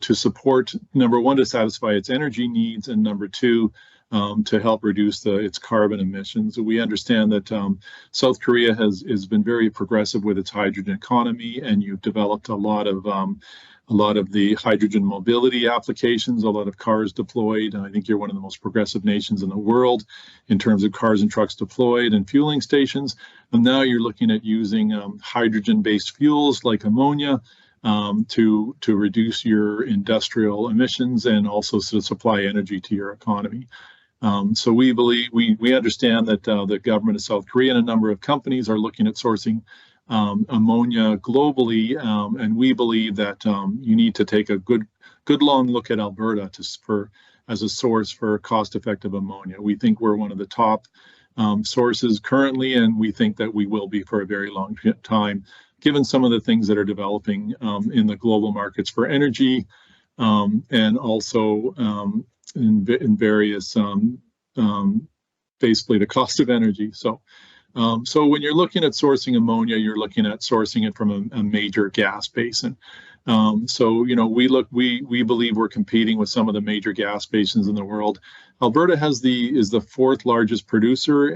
support, number one, to satisfy its energy needs, and number two, to help reduce its carbon emissions. We understand that South Korea has been very progressive with its hydrogen economy, and you've developed a lot of the hydrogen mobility applications, a lot of cars deployed. I think you're one of the most progressive nations in the world in terms of cars and trucks deployed and fueling stations. And now you're looking at using hydrogen-based fuels like ammonia to reduce your industrial emissions and also to supply energy to your economy. So we believe, we understand that the government of South Korea and a number of companies are looking at sourcing ammonia globally, and we believe that you need to take a good long look at Alberta as a source for cost-effective ammonia. We think we're one of the top sources currently, and we think that we will be for a very long time, given some of the things that are developing in the global markets for energy, and also in various, basically the cost of energy. So when you're looking at sourcing ammonia, you're looking at sourcing it from a major gas basin. So we believe we're competing with some of the major gas basins in the world. Alberta is the fourth largest producer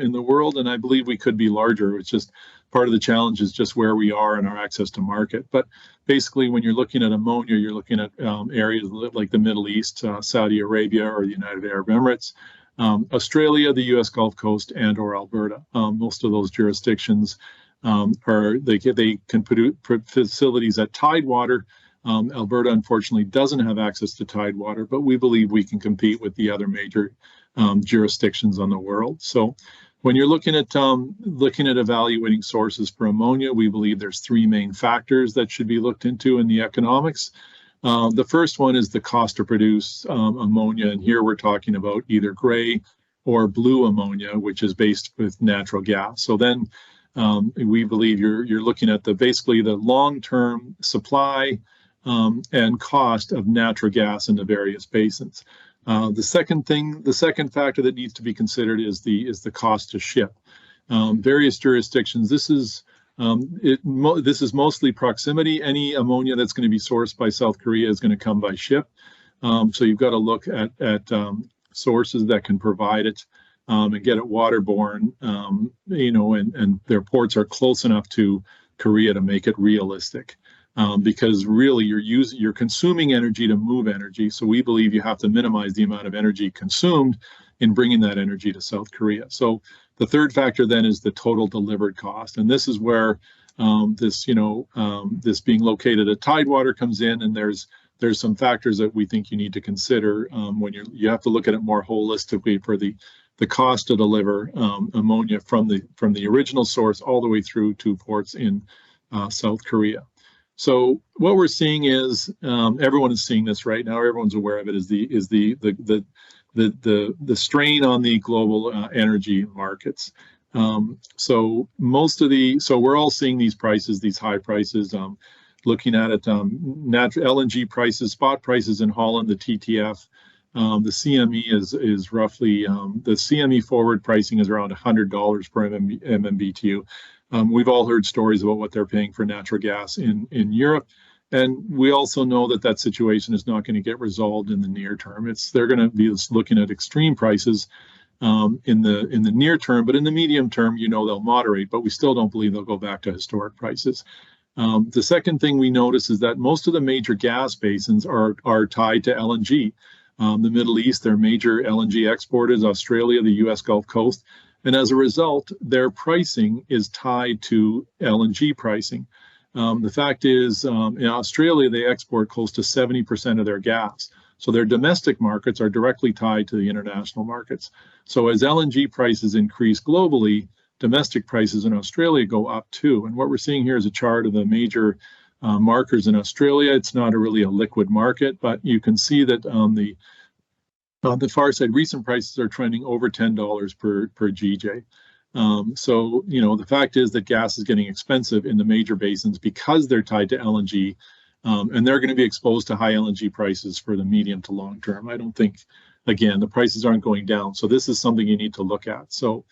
in the world, and I believe we could be larger. It's just part of the challenge is just where we are and our access to market. But basically, when you're looking at ammonia, you're looking at areas like the Middle East, Saudi Arabia, or the United Arab Emirates, Australia, the U.S. Gulf Coast, and/or Alberta. Most of those jurisdictions they can put facilities at tidewater. Alberta, unfortunately, doesn't have access to tidewater, but we believe we can compete with the other major jurisdictions on the world. So when you're looking at evaluating sources for ammonia, we believe there's three main factors that should be looked into in the economics. The first one is the cost to produce ammonia, and here we're talking about either gray or blue ammonia, which is based with natural gas. So then we believe you're looking at basically the long-term supply and cost of natural gas in the various basins. The second factor that needs to be considered is the cost to ship. Various jurisdictions. This is mostly proximity. Any ammonia that's going to be sourced by South Korea is going to come by ship. So you've got to look at sources that can provide it and get it waterborne. And their ports are close enough to Korea to make it realistic. Because really you're consuming energy to move energy. So we believe you have to minimize the amount of energy consumed in bringing that energy to South Korea. So the third factor then is the total delivered cost. And this is where this being located at tidewater comes in, and there's some factors that we think you need to consider when you have to look at it more holistically for the cost to deliver ammonia from the original source all the way through to ports in South Korea. So what we're seeing is everyone is seeing this right now. Everyone's aware of it. Is the strain on the global energy markets. So we're all seeing these prices, these high prices. Looking at it, natural LNG prices, spot prices in Holland, the TTF, the CME is roughly the CME forward pricing is around $100 per MMBTU. We've all heard stories about what they're paying for natural gas in Europe, and we also know that situation is not going to get resolved in the near term. They're going to be looking at extreme prices in the near term, but in the medium term, they'll moderate. But we still don't believe they'll go back to historic prices. The second thing we notice is that most of the major gas basins are tied to LNG. The Middle East, their major LNG exporters, Australia, the U.S. Gulf Coast. And as a result, their pricing is tied to LNG pricing. The fact is, in Australia, they export close to 70% of their gas. So their domestic markets are directly tied to the international markets. So as LNG prices increase globally, domestic prices in Australia go up too. And what we're seeing here is a chart of the major markers in Australia. It's not really a liquid market, but you can see that on the far side, recent prices are trending over $10 per GJ. So, the fact is that gas is getting expensive in the major basins because they're tied to LNG, and they're going to be exposed to high LNG prices for the medium to long term. I don't think, again, the prices aren't going down. So this is something you need to look at. So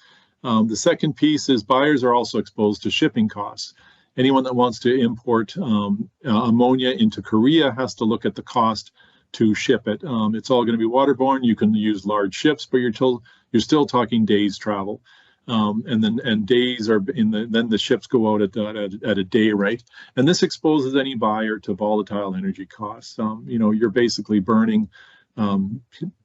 the second piece is buyers are also exposed to shipping costs. Anyone that wants to import ammonia into Korea has to look at the cost to ship it. It's all going to be waterborne. You can use large ships, but you're still talking days travel. And days are then the ships go out at a day rate, and this exposes any buyer to volatile energy costs. You're basically burning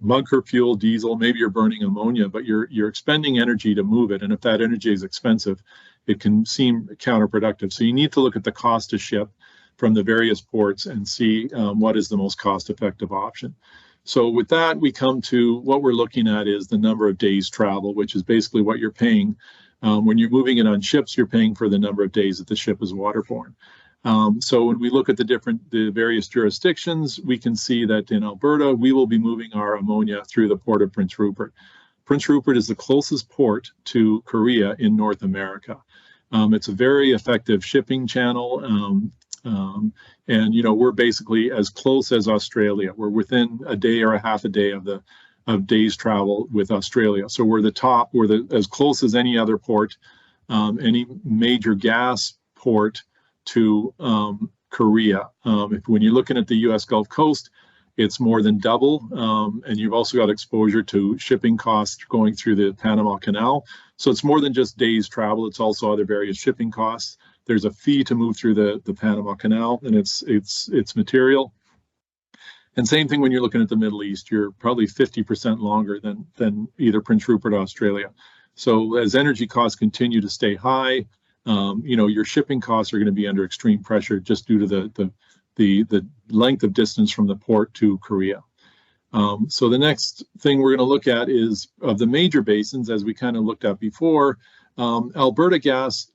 bunker fuel, diesel, maybe you're burning ammonia, but you're expending energy to move it, and if that energy is expensive, it can seem counterproductive. So you need to look at the cost to ship from the various ports and see what is the most cost-effective option. So with that, we come to what we're looking at is the number of days travel, which is basically what you're paying. When you're moving it on ships, you're paying for the number of days that the ship is waterborne. So when we look at the various jurisdictions, we can see that in Alberta, we will be moving our ammonia through the port of Prince Rupert. Prince Rupert is the closest port to Korea in North America. It's a very effective shipping channel. And we're basically as close as Australia. We're within a day or a half a day of days travel with Australia. So we're as close as any other port, any major gas port to Korea. When you're looking at the U.S. Gulf Coast, it's more than double, and you've also got exposure to shipping costs going through the Panama Canal. So it's more than just days travel. It's also other various shipping costs. There's a fee to move through the Panama Canal, and it's material. And same thing when you're looking at the Middle East, you're probably 50% longer than either Prince Rupert or Australia. So as energy costs continue to stay high, your shipping costs are going to be under extreme pressure just due to the length of distance from the port to Korea. So the next thing we're going to look at is of the major basins, as we kind of looked at before. Alberta gas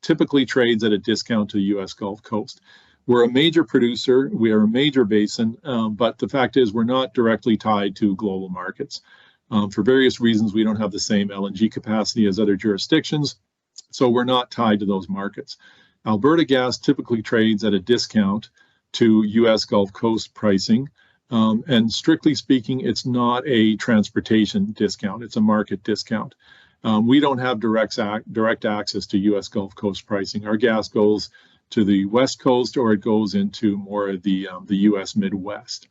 typically trades at a discount to the U.S. Gulf Coast. We're a major producer, we are a major basin, but the fact is we're not directly tied to global markets. For various reasons, we don't have the same LNG capacity as other jurisdictions, so we're not tied to those markets. Alberta gas typically trades at a discount to U.S. Gulf Coast pricing, and strictly speaking, it's not a transportation discount, it's a market discount. We don't have direct access to U.S. Gulf Coast pricing. Our gas goes to the West Coast, or it goes into more of the U.S. Midwest.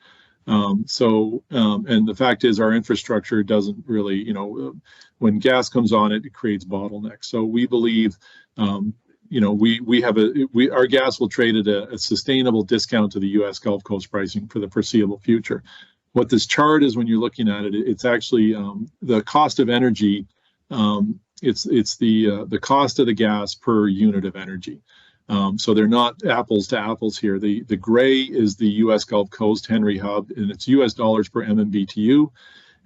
And the fact is, our infrastructure doesn't really, when gas comes on, it creates bottlenecks. So we believe, our gas will trade at a sustainable discount to the U.S. Gulf Coast pricing for the foreseeable future. What this chart is, when you're looking at it, it's actually the cost of energy. It's the cost of the gas per unit of energy. So they're not apples to apples here. The gray is the U.S. Gulf Coast Henry Hub, and it's U.S. dollars per MMBTU.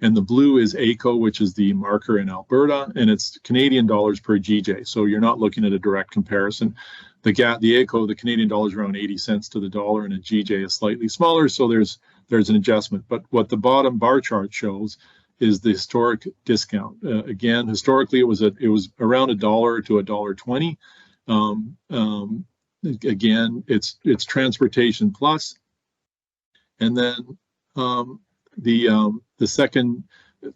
And the blue is AECO, which is the marker in Alberta, and it's Canadian dollars per GJ. So you're not looking at a direct comparison. The AECO, the Canadian dollar, is around 80 cents to the dollar, and a GJ is slightly smaller. So there's an adjustment. But what the bottom bar chart shows is the historic discount. Again, historically, it was around $1 to $1.20. Again, it's transportation plus, and then the second.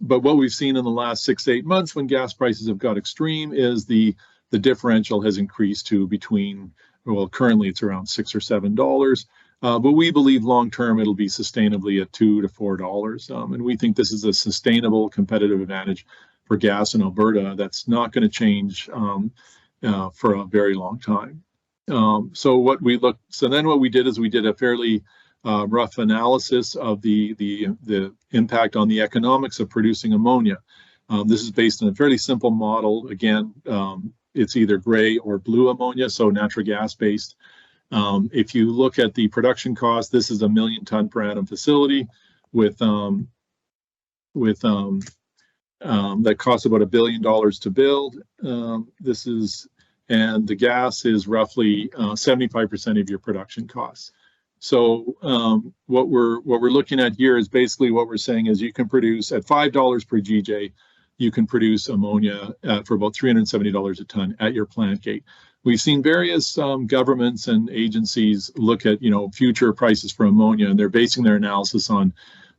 But what we've seen in the last 6 to 8 months, when gas prices have got extreme, is the differential has increased to between. Well, currently it's around $6 or $7. But we believe long term it'll be sustainably at $2 to $4, and we think this is a sustainable competitive advantage for gas in Alberta that's not going to change for a very long time. So what we did is we did a fairly rough analysis of the impact on the economics of producing ammonia. This is based on a fairly simple model. Again, it's either gray or blue ammonia, so natural gas based. If you look at the production cost, this is a 1 million ton per annum facility with that costs about $1 billion to build. And the gas is roughly 75% of your production costs. So what we're looking at here is basically what we're saying is you can produce at $5 per GJ, you can produce ammonia for about $370 a ton at your plant gate. We've seen various governments and agencies look at, future prices for ammonia, and they're basing their analysis on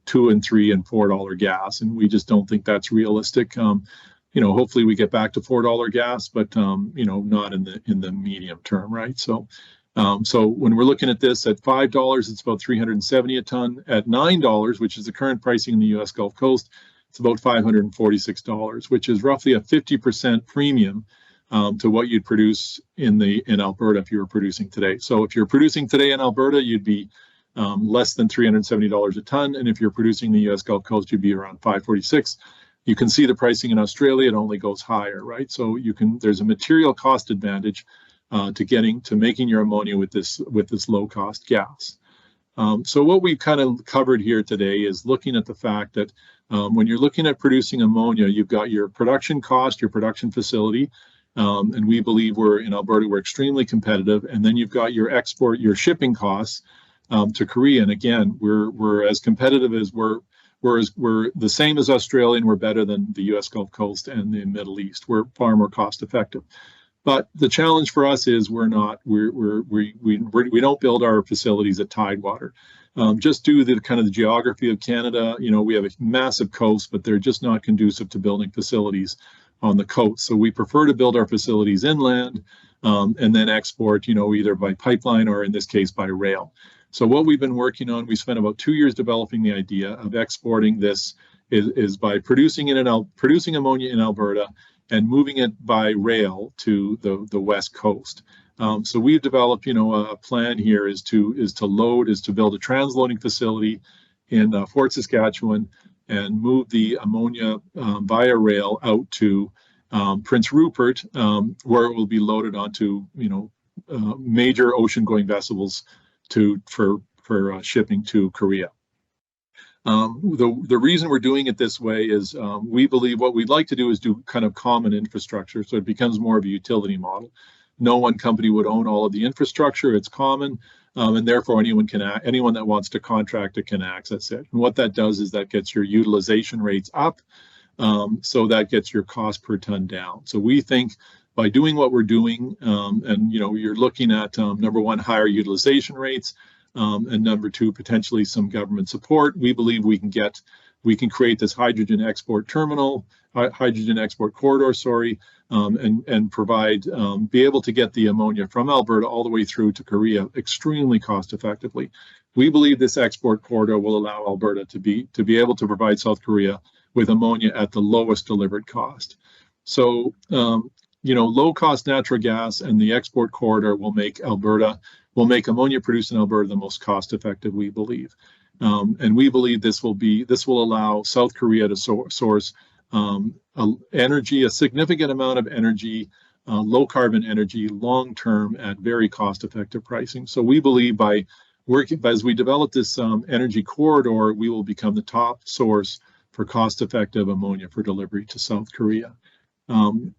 $2 and $3 and $4 gas, and we just don't think that's realistic. Hopefully we get back to $4 gas, but not in the medium term, right? So when we're looking at this at $5, it's about $370 a ton. At $9, which is the current pricing in the U.S. Gulf Coast, it's about $546, which is roughly a 50% premium to what you'd produce in Alberta if you were producing today. So if you're producing today in Alberta, you'd be less than $370 a ton, and if you're producing the U.S. Gulf Coast, you'd be around $546. You can see the pricing in Australia; it only goes higher, right? So there's a material cost advantage to making your ammonia with this low cost gas. So what we've kind of covered here today is looking at the fact that when you're looking at producing ammonia, you've got your production cost, your production facility, and we believe in Alberta, we're extremely competitive. And then you've got your shipping costs to Korea. And again, we're as competitive as we're the same as Australia, and we're better than the U.S. Gulf Coast and the Middle East. We're far more cost effective. But the challenge for us is we don't build our facilities at tidewater. Just due to the geography of Canada, we have a massive coast, but they're just not conducive to building facilities on the coast. So we prefer to build our facilities inland and then export, either by pipeline or in this case by rail. So what we've been working on, we spent about 2 years developing the idea of exporting this is by producing ammonia in Alberta and moving it by rail to the West Coast. So we've developed, a plan here is to build a transloading facility in Fort Saskatchewan and move the ammonia via rail out to Prince Rupert, where it will be loaded onto, major ocean-going vessels for shipping to Korea. The reason we're doing it this way is we believe what we'd like to do is do kind of common infrastructure, so it becomes more of a utility model. No one company would own all of the infrastructure; it's common, and therefore anyone that wants to contract it can access it. And what that does is that gets your utilization rates up, so that gets your cost per ton down. So we think by doing what we're doing, and you're looking at number one, higher utilization rates. And number two, potentially some government support. We believe we can create this hydrogen export corridor, and provide, be able to get the ammonia from Alberta all the way through to Korea extremely cost effectively. We believe this export corridor will allow Alberta to be able to provide South Korea with ammonia at the lowest delivered cost. So, low cost natural gas and the export corridor will make ammonia produced in Alberta the most cost effective, we believe. And we believe this will allow South Korea to source a significant amount of energy, low carbon energy, long term at very cost effective pricing. So we believe as we develop this energy corridor, we will become the top source for cost effective ammonia for delivery to South Korea.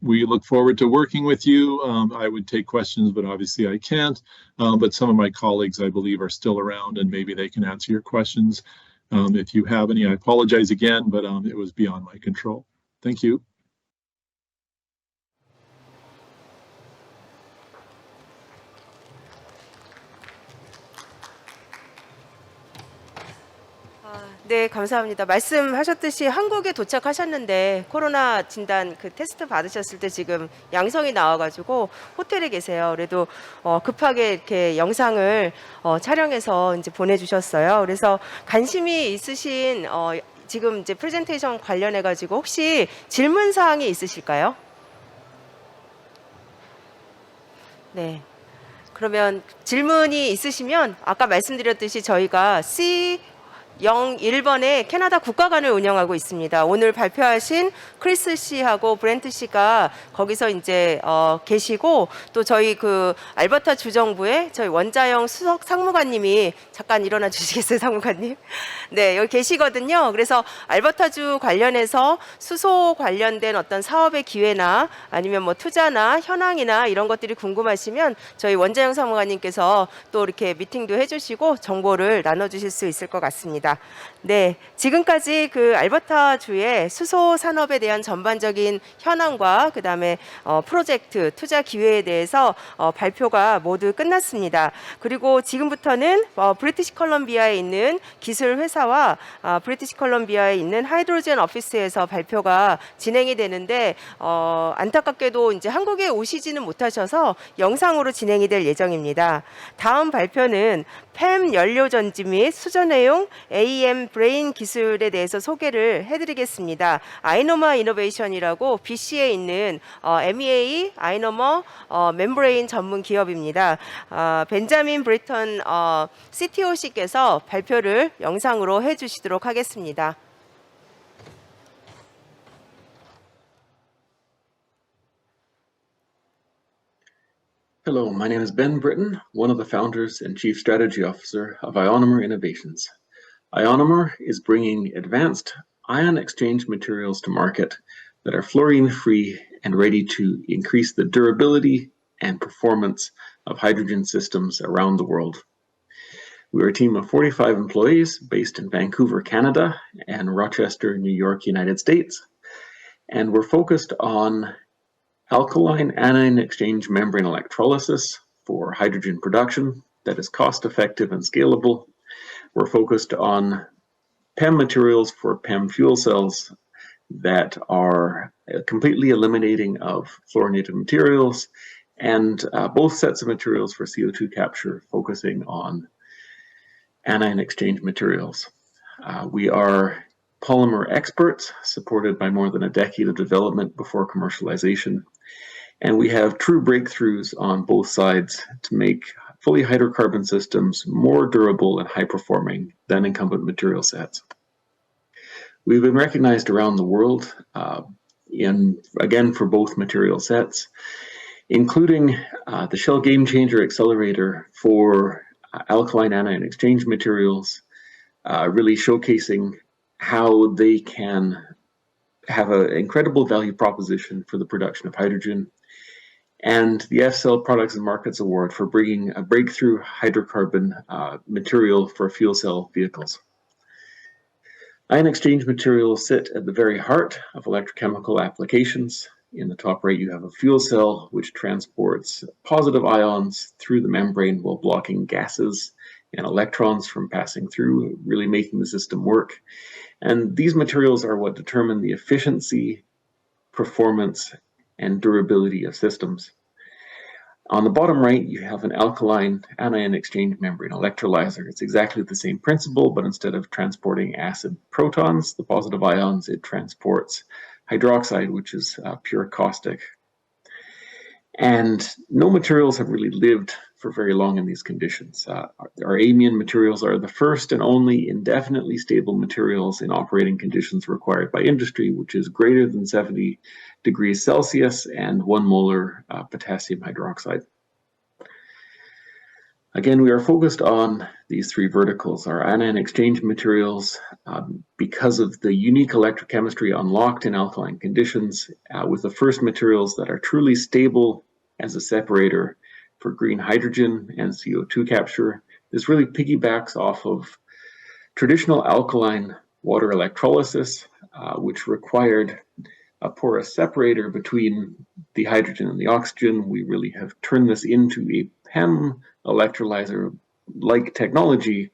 We look forward to working with you. I would take questions, but obviously I can't. But some of my colleagues, I believe, are still around, and maybe they can answer your questions. If you have any, I apologize again, but it was beyond my control. Thank you. 네, 감사합니다. 말씀하셨듯이 한국에 도착하셨는데 코로나 진단 테스트 받으셨을 때 지금 양성이 나와가지고 호텔에 계세요. 그래도 급하게 이렇게 영상을 촬영해서 이제 보내주셨어요. 그래서 관심이 있으신 지금 이제 프레젠테이션 관련해가지고 혹시 질문 사항이 있으실까요? 네. 그러면 질문이 있으시면 아까 말씀드렸듯이 저희가 C01번에 캐나다 국가관을 운영하고 있습니다. 오늘 발표하신 크리스 씨하고 브렌트 씨가 거기서 이제 계시고, 또 저희 알버타 주정부의 저희 원자영 수석 상무관님이 잠깐 일어나 주시겠어요, 상무관님? 네, 여기 계시거든요. 그래서 알버타주 관련해서 수소 관련된 어떤 사업의 기회나 아니면 뭐 투자나 현황이나 이런 것들이 궁금하시면 저희 원자영 상무관님께서 또 이렇게 미팅도 해주시고 정보를 나눠주실 수 있을 것 같습니다. 하겠습니다. 네, 지금까지 그 알버타 주의 수소 산업에 대한 전반적인 현황과 그다음에 프로젝트 투자 기회에 대해서 발표가 모두 끝났습니다. 그리고 지금부터는 브리티시 컬럼비아에 있는 기술 회사와 브리티시 컬럼비아에 있는 하이드로젠 오피스에서 발표가 진행이 되는데 안타깝게도 이제 한국에 오시지는 못하셔서 영상으로 진행이 될 예정입니다. 다음 발표는 PEM 연료 전지 및 수전해용 AEM 브레인 기술에 대해서 소개를 해드리겠습니다. 아이노마 이노베이션이라고 BC에 있는 MEA 아이노머 멤브레인 전문 기업입니다. 벤자민 브리턴 CTO씨께서 발표를 영상으로 해주시도록 하겠습니다. Hello, my name is Ben Britton, one of the founders and Chief Strategy Officer of Ionomr Innovations. Ionomr is bringing advanced ion exchange materials to market that are fluorine-free and ready to increase the durability and performance of hydrogen systems around the world. We are a team of 45 employees based in Vancouver, Canada, and Rochester, New York, United States, and we're focused on alkaline anion exchange membrane electrolysis for hydrogen production that is cost-effective and scalable. We're focused on PEM materials for PEM fuel cells that are completely eliminating of fluorinated materials, and both sets of materials for CO2 capture focusing on anion exchange materials. We are polymer experts supported by more than a decade of development before commercialization. And we have true breakthroughs on both sides to make fully hydrocarbon systems more durable and high performing than incumbent material sets. We've been recognized around the world again for both material sets, including the Shell Game Changer Accelerator for alkaline anion exchange materials, really showcasing how they can have an incredible value proposition for the production of hydrogen, and the F-Cell Products and Markets Award for bringing a breakthrough hydrocarbon material for fuel cell vehicles. Ion exchange materials sit at the very heart of electrochemical applications. In the top right, you have a fuel cell which transports positive ions through the membrane while blocking gases and electrons from passing through, really making the system work. And these materials are what determine the efficiency, performance, and durability of systems. On the bottom right, you have an alkaline anion exchange membrane electrolyzer. It's exactly the same principle, but instead of transporting acid protons, the positive ions, it transports hydroxide, which is pure caustic. And no materials have really lived for very long in these conditions. Our amine materials are the first and only indefinitely stable materials in operating conditions required by industry, which is greater than 70 degrees Celsius and 1 molar potassium hydroxide. Again, we are focused on these three verticals. Our anion exchange materials, because of the unique electrochemistry unlocked in alkaline conditions, with the first materials that are truly stable as a separator for green hydrogen and CO2 capture. This really piggybacks off of traditional alkaline water electrolysis, which required a porous separator between the hydrogen and the oxygen. We really have turned this into a PEM electrolyzer-like technology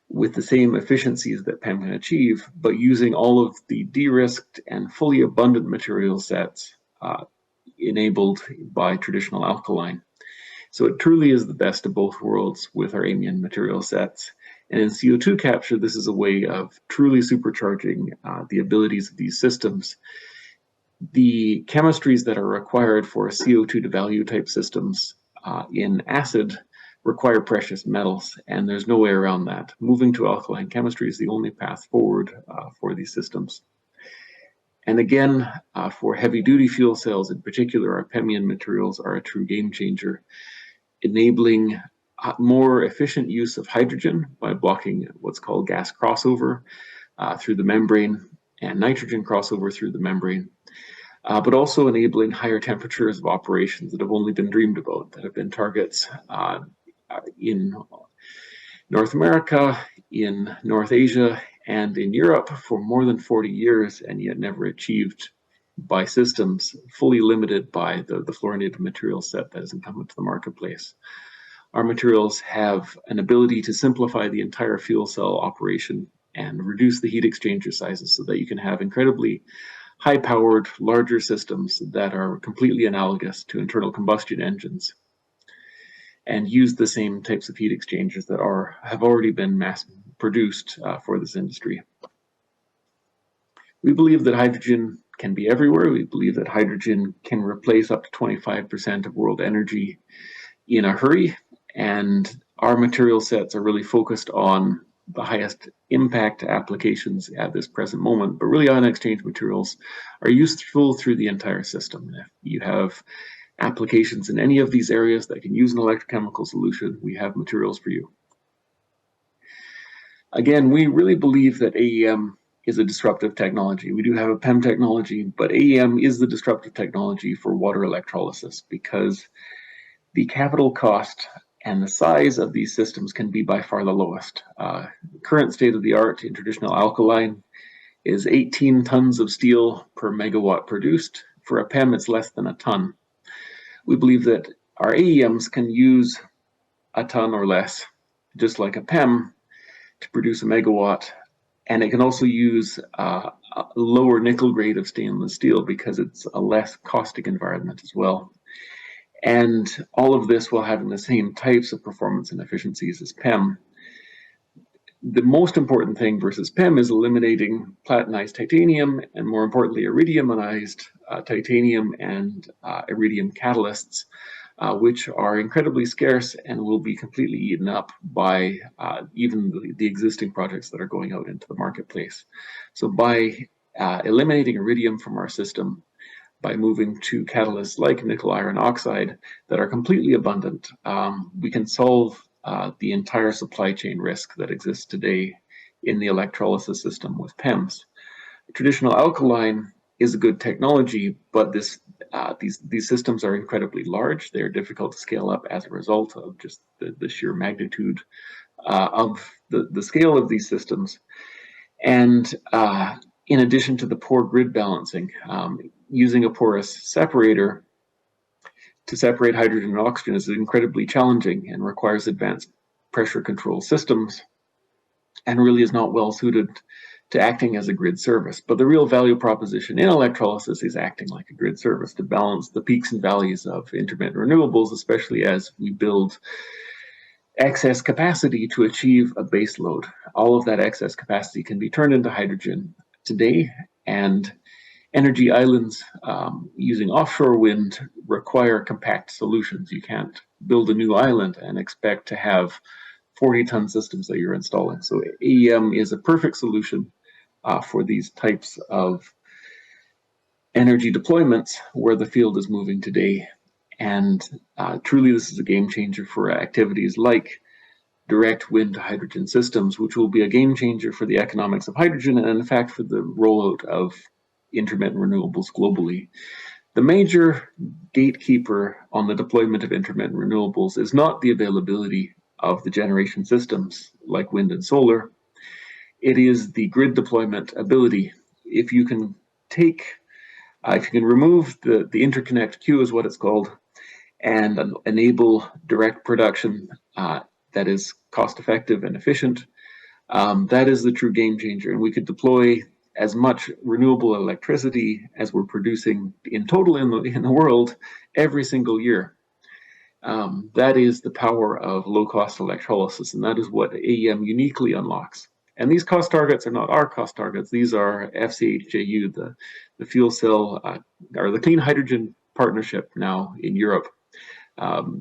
with the same efficiencies that PEM can achieve, but using all of the de-risked and fully abundant material sets enabled by traditional alkaline. So it truly is the best of both worlds with our amine material sets. And in CO2 capture, this is a way of truly supercharging the abilities of these systems. The chemistries that are required for CO2 to value type systems in acid require precious metals, and there's no way around that. Moving to alkaline chemistry is the only path forward for these systems. And again, for heavy-duty fuel cells in particular, our PEM materials are a true game changer, enabling more efficient use of hydrogen by blocking what's called gas crossover through the membrane and nitrogen crossover through the membrane, but also enabling higher temperatures of operations that have only been dreamed about, that have been targets in North America, in North Asia and in Europe for more than 40 years, and yet never achieved by systems, fully limited by the fluorinated material set that is incumbent to the marketplace. Our materials have an ability to simplify the entire fuel cell operation and reduce the heat exchanger sizes so that you can have incredibly high-powered, larger systems that are completely analogous to internal combustion engines and use the same types of heat exchangers that have already been mass produced for this industry. We believe that hydrogen can be everywhere. We believe that hydrogen can replace up to 25% of world energy in a hurry, and our material sets are really focused on the highest impact applications at this present moment, but really ion exchange materials are useful through the entire system. If you have applications in any of these areas that can use an electrochemical solution, we have materials for you. Again, we really believe that AEM is a disruptive technology. We do have a PEM technology, but AEM is the disruptive technology for water electrolysis because the capital cost and the size of these systems can be by far the lowest. Current state of the art in traditional alkaline is 18 tons of steel per megawatt produced. For a PEM, it's less than a ton. We believe that our AEMs can use a ton or less, just like a PEM, to produce a megawatt. And it can also use a lower nickel grade of stainless steel because it's a less caustic environment as well. And all of this while having the same types of performance and efficiencies as PEM. The most important thing versus PEM is eliminating platinized titanium and, more importantly, iridiuminized titanium and iridium catalysts, which are incredibly scarce and will be completely eaten up by even the existing projects that are going out into the marketplace. So by eliminating iridium from our system, by moving to catalysts like nickel iron oxide that are completely abundant, we can solve the entire supply chain risk that exists today in the electrolysis system with PEMs. Traditional alkaline is a good technology, but these systems are incredibly large. They are difficult to scale up as a result of just the sheer magnitude of the scale of these systems. And in addition to the poor grid balancing, using a porous separator to separate hydrogen and oxygen is incredibly challenging and requires advanced pressure control systems and really is not well suited to acting as a grid service. But the real value proposition in electrolysis is acting like a grid service to balance the peaks and valleys of intermittent renewables, especially as we build excess capacity to achieve a base load. All of that excess capacity can be turned into hydrogen today, and energy islands using offshore wind require compact solutions. You can't build a new island and expect to have 40-ton systems that you're installing. So AEM is a perfect solution for these types of energy deployments where the field is moving today. And truly, this is a game changer for activities like direct wind to hydrogen systems, which will be a game changer for the economics of hydrogen and, in fact, for the rollout of intermittent renewables globally. The major gatekeeper on the deployment of intermittent renewables is not the availability of the generation systems like wind and solar. It is the grid deployment ability. If you can remove the interconnect queue, is what it's called, and enable direct production that is cost effective and efficient, that is the true game changer. And we could deploy as much renewable electricity as we're producing in total in the world every single year. That is the power of low-cost electrolysis, and that is what AEM uniquely unlocks. And these cost targets are not our cost targets. These are FCHJU, the fuel cell, or the Clean Hydrogen Partnership now in Europe.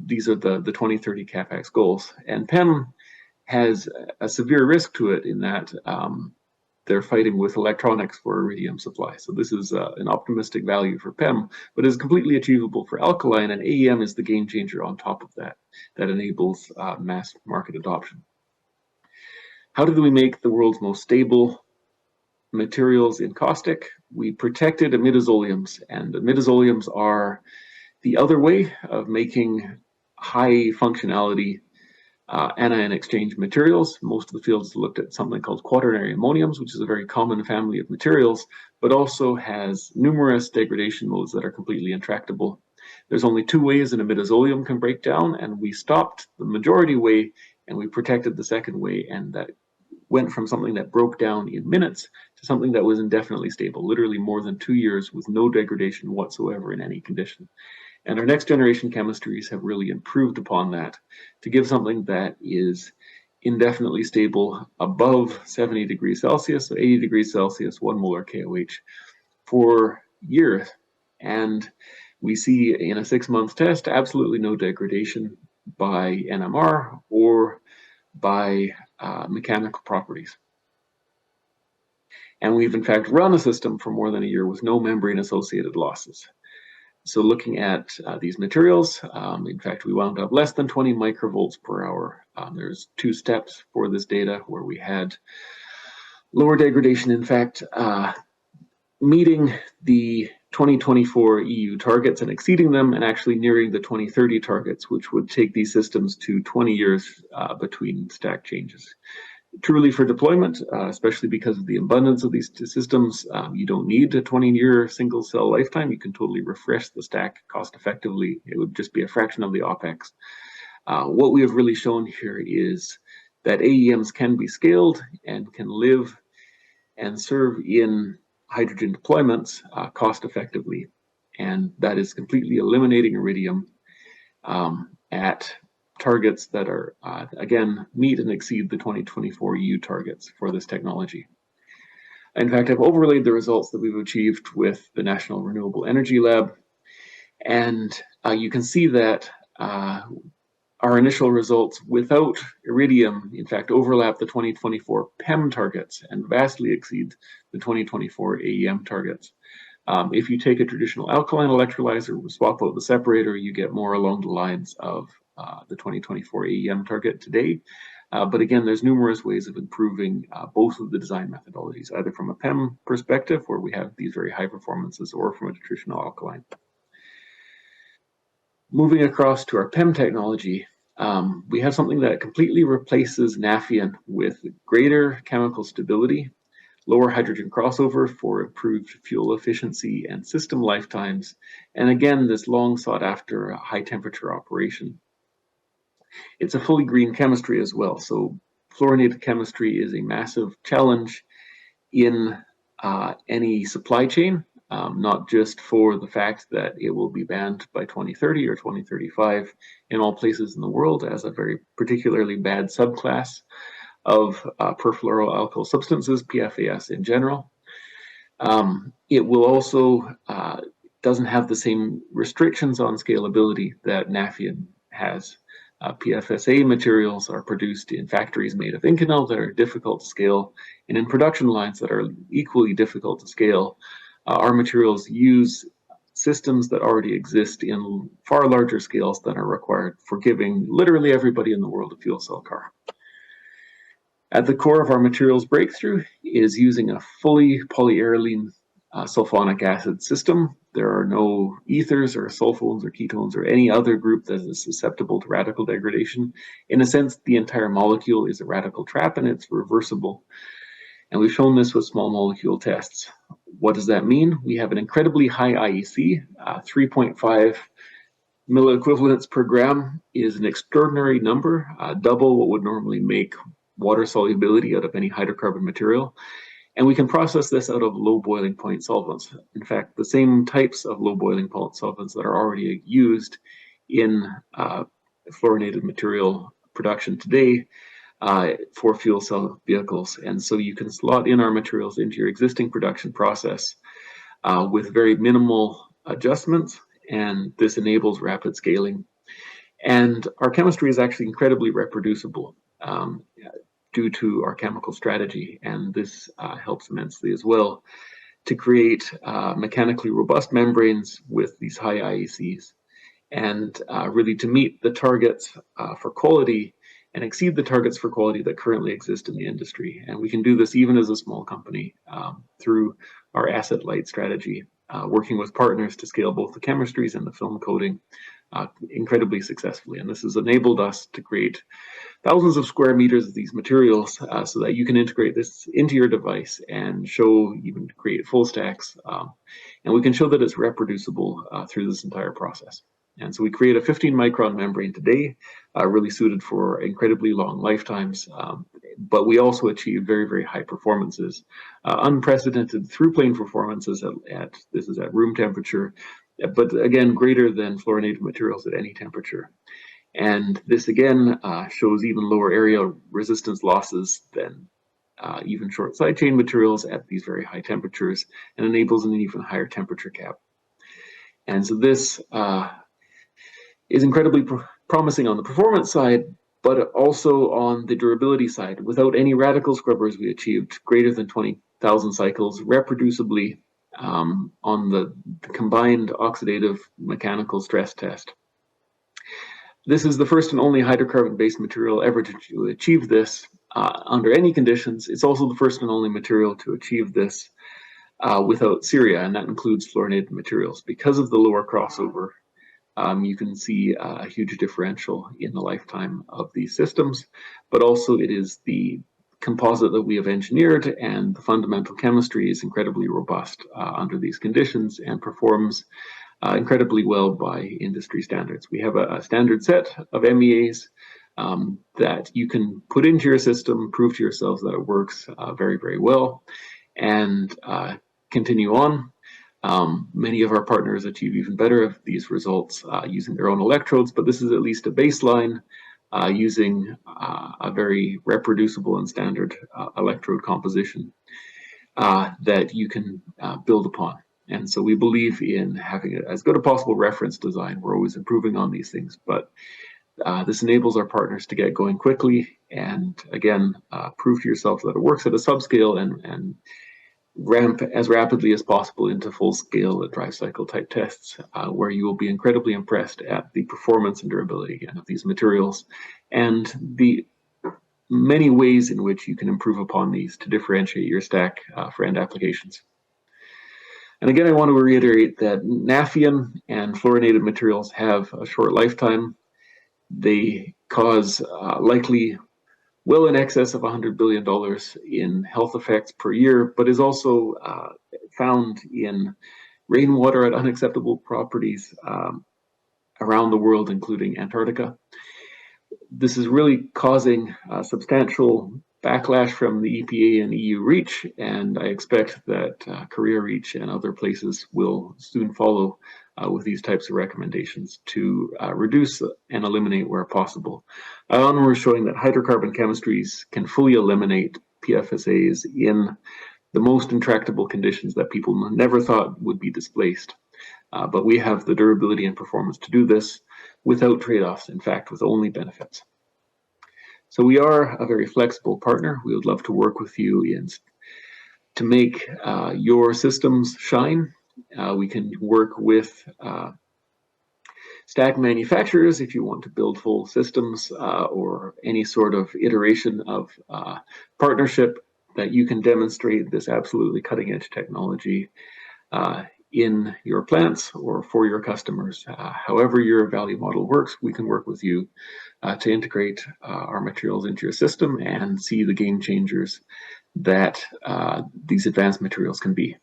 These are the 2030 CapEx goals. And PEM has a severe risk to it in that they're fighting with electronics for iridium supply. So this is an optimistic value for PEM, but is completely achievable for alkaline, and AEM is the game changer on top of that enables mass market adoption. How did we make the world's most stable materials in caustic? We protected imidazoliums, and imidazoliums are the other way of making high functionality anion exchange materials. Most of the fields looked at something called quaternary ammoniums, which is a very common family of materials, but also has numerous degradation modes that are completely intractable. There's only two ways an imidazolium can break down, and we stopped the majority way and we protected the second way, and that went from something that broke down in minutes to something that was indefinitely stable, literally more than 2 years with no degradation whatsoever in any condition. And our next generation chemistries have really improved upon that to give something that is indefinitely stable above 70 degrees Celsius, so 80 degrees Celsius, 1 molar KOH for years. And we see in a 6-month test absolutely no degradation by NMR or by mechanical properties. And we've in fact run a system for more than a year with no membrane associated losses. So looking at these materials, in fact, we wound up less than 20 microvolts per hour. There's 2 steps for this data where we had lower degradation, in fact, meeting the 2024 EU targets and exceeding them, and actually nearing the 2030 targets, which would take these systems to 20 years between stack changes. Truly for deployment, especially because of the abundance of these systems, you don't need a 20-year single cell lifetime. You can totally refresh the stack cost effectively. It would just be a fraction of the OPEX. What we have really shown here is that AEMs can be scaled and can live and serve in hydrogen deployments cost effectively. And that is completely eliminating iridium at targets that are, again, meet and exceed the 2024 EU targets for this technology. In fact, I've overlaid the results that we've achieved with the National Renewable Energy Lab, and you can see that our initial results without iridium, in fact, overlap the 2024 PEM targets and vastly exceed the 2024 AEM targets. If you take a traditional alkaline electrolyzer, swap out the separator, you get more along the lines of the 2024 AEM target today. But again, there's numerous ways of improving both of the design methodologies, either from a PEM perspective, where we have these very high performances, or from a traditional alkaline. Moving across to our PEM technology, we have something that completely replaces naphthalene with greater chemical stability, lower hydrogen crossover for improved fuel efficiency and system lifetimes, and again, this long sought after high temperature operation. It's a fully green chemistry as well, so fluorinated chemistry is a massive challenge in any supply chain, not just for the fact that it will be banned by 2030 or 2035 in all places in the world as a very particularly bad subclass of perfluoroalkyl substances, PFAS in general. It will also doesn't have the same restrictions on scalability that naphthalene has. PFSA materials are produced in factories made of Inconel that are difficult to scale, and in production lines that are equally difficult to scale. Our materials use systems that already exist in far larger scales than are required for giving literally everybody in the world a fuel cell car. At the core of our materials breakthrough is using a fully polyaryline sulfonic acid system. There are no ethers or sulfones or ketones or any other group that is susceptible to radical degradation. In a sense, the entire molecule is a radical trap and it's reversible. And we've shown this with small molecule tests. What does that mean? We have an incredibly high IEC, 3.5 milliequivalents per gram is an extraordinary number, double what would normally make water solubility out of any hydrocarbon material. And we can process this out of low boiling point solvents. In fact, the same types of low boiling point solvents that are already used in fluorinated material production today for fuel cell vehicles. And so you can slot in our materials into your existing production process with very minimal adjustments, and this enables rapid scaling. And our chemistry is actually incredibly reproducible due to our chemical strategy, and this helps immensely as well to create mechanically robust membranes with these high IECs, and really to meet the targets for quality and exceed the targets for quality that currently exist in the industry. And we can do this even as a small company through our asset light strategy, working with partners to scale both the chemistries and the film coating incredibly successfully. And this has enabled us to create thousands of square meters of these materials so that you can integrate this into your device and even create full stacks. And we can show that it's reproducible through this entire process. And so we create a 15 micron membrane today, really suited for incredibly long lifetimes. But we also achieve very, very high performances, unprecedented through-plane performances this is at room temperature, but again, greater than fluorinated materials at any temperature. And this again shows even lower area resistance losses than even short side chain materials at these very high temperatures, and enables an even higher temperature cap. And so this is incredibly promising on the performance side, but also on the durability side. Without any radical scrubbers, we achieved greater than 20,000 cycles reproducibly on the combined oxidative mechanical stress test. This is the first and only hydrocarbon-based material ever to achieve this under any conditions. It's also the first and only material to achieve this without ceria, and that includes fluorinated materials. Because of the lower crossover, you can see a huge differential in the lifetime of these systems, but also it is the composite that we have engineered, and the fundamental chemistry is incredibly robust under these conditions and performs incredibly well by industry standards. We have a standard set of MEAs that you can put into your system, prove to yourselves that it works very, very well, and continue on. Many of our partners achieve even better of these results using their own electrodes, but this is at least a baseline using a very reproducible and standard electrode composition that you can build upon. And so we believe in having as good a possible reference design. We're always improving on these things, but this enables our partners to get going quickly and, again, prove to yourself that it works at a subscale and ramp as rapidly as possible into full-scale drive cycle type tests, where you will be incredibly impressed at the performance and durability, again, of these materials and the many ways in which you can improve upon these to differentiate your stack for end applications. And again, I want to reiterate that naphthalene and fluorinated materials have a short lifetime. They cause likely well in excess of $100 billion in health effects per year, but is also found in rainwater at unacceptable properties around the world, including Antarctica. This is really causing substantial backlash from the EPA and EU REACH, and I expect that Korea REACH and other places will soon follow with these types of recommendations to reduce and eliminate where possible. Ionomr is showing that hydrocarbon chemistries can fully eliminate PFSAs in the most intractable conditions that people never thought would be displaced. But we have the durability and performance to do this without trade-offs, in fact, with only benefits. So we are a very flexible partner. We would love to work with you to make your systems shine. We can work with stack manufacturers if you want to build full systems or any sort of iteration of partnership that you can demonstrate this absolutely cutting edge technology in your plants or for your customers. However your value model works, we can work with you to integrate our materials into your system and see the game changers that these advanced materials can be.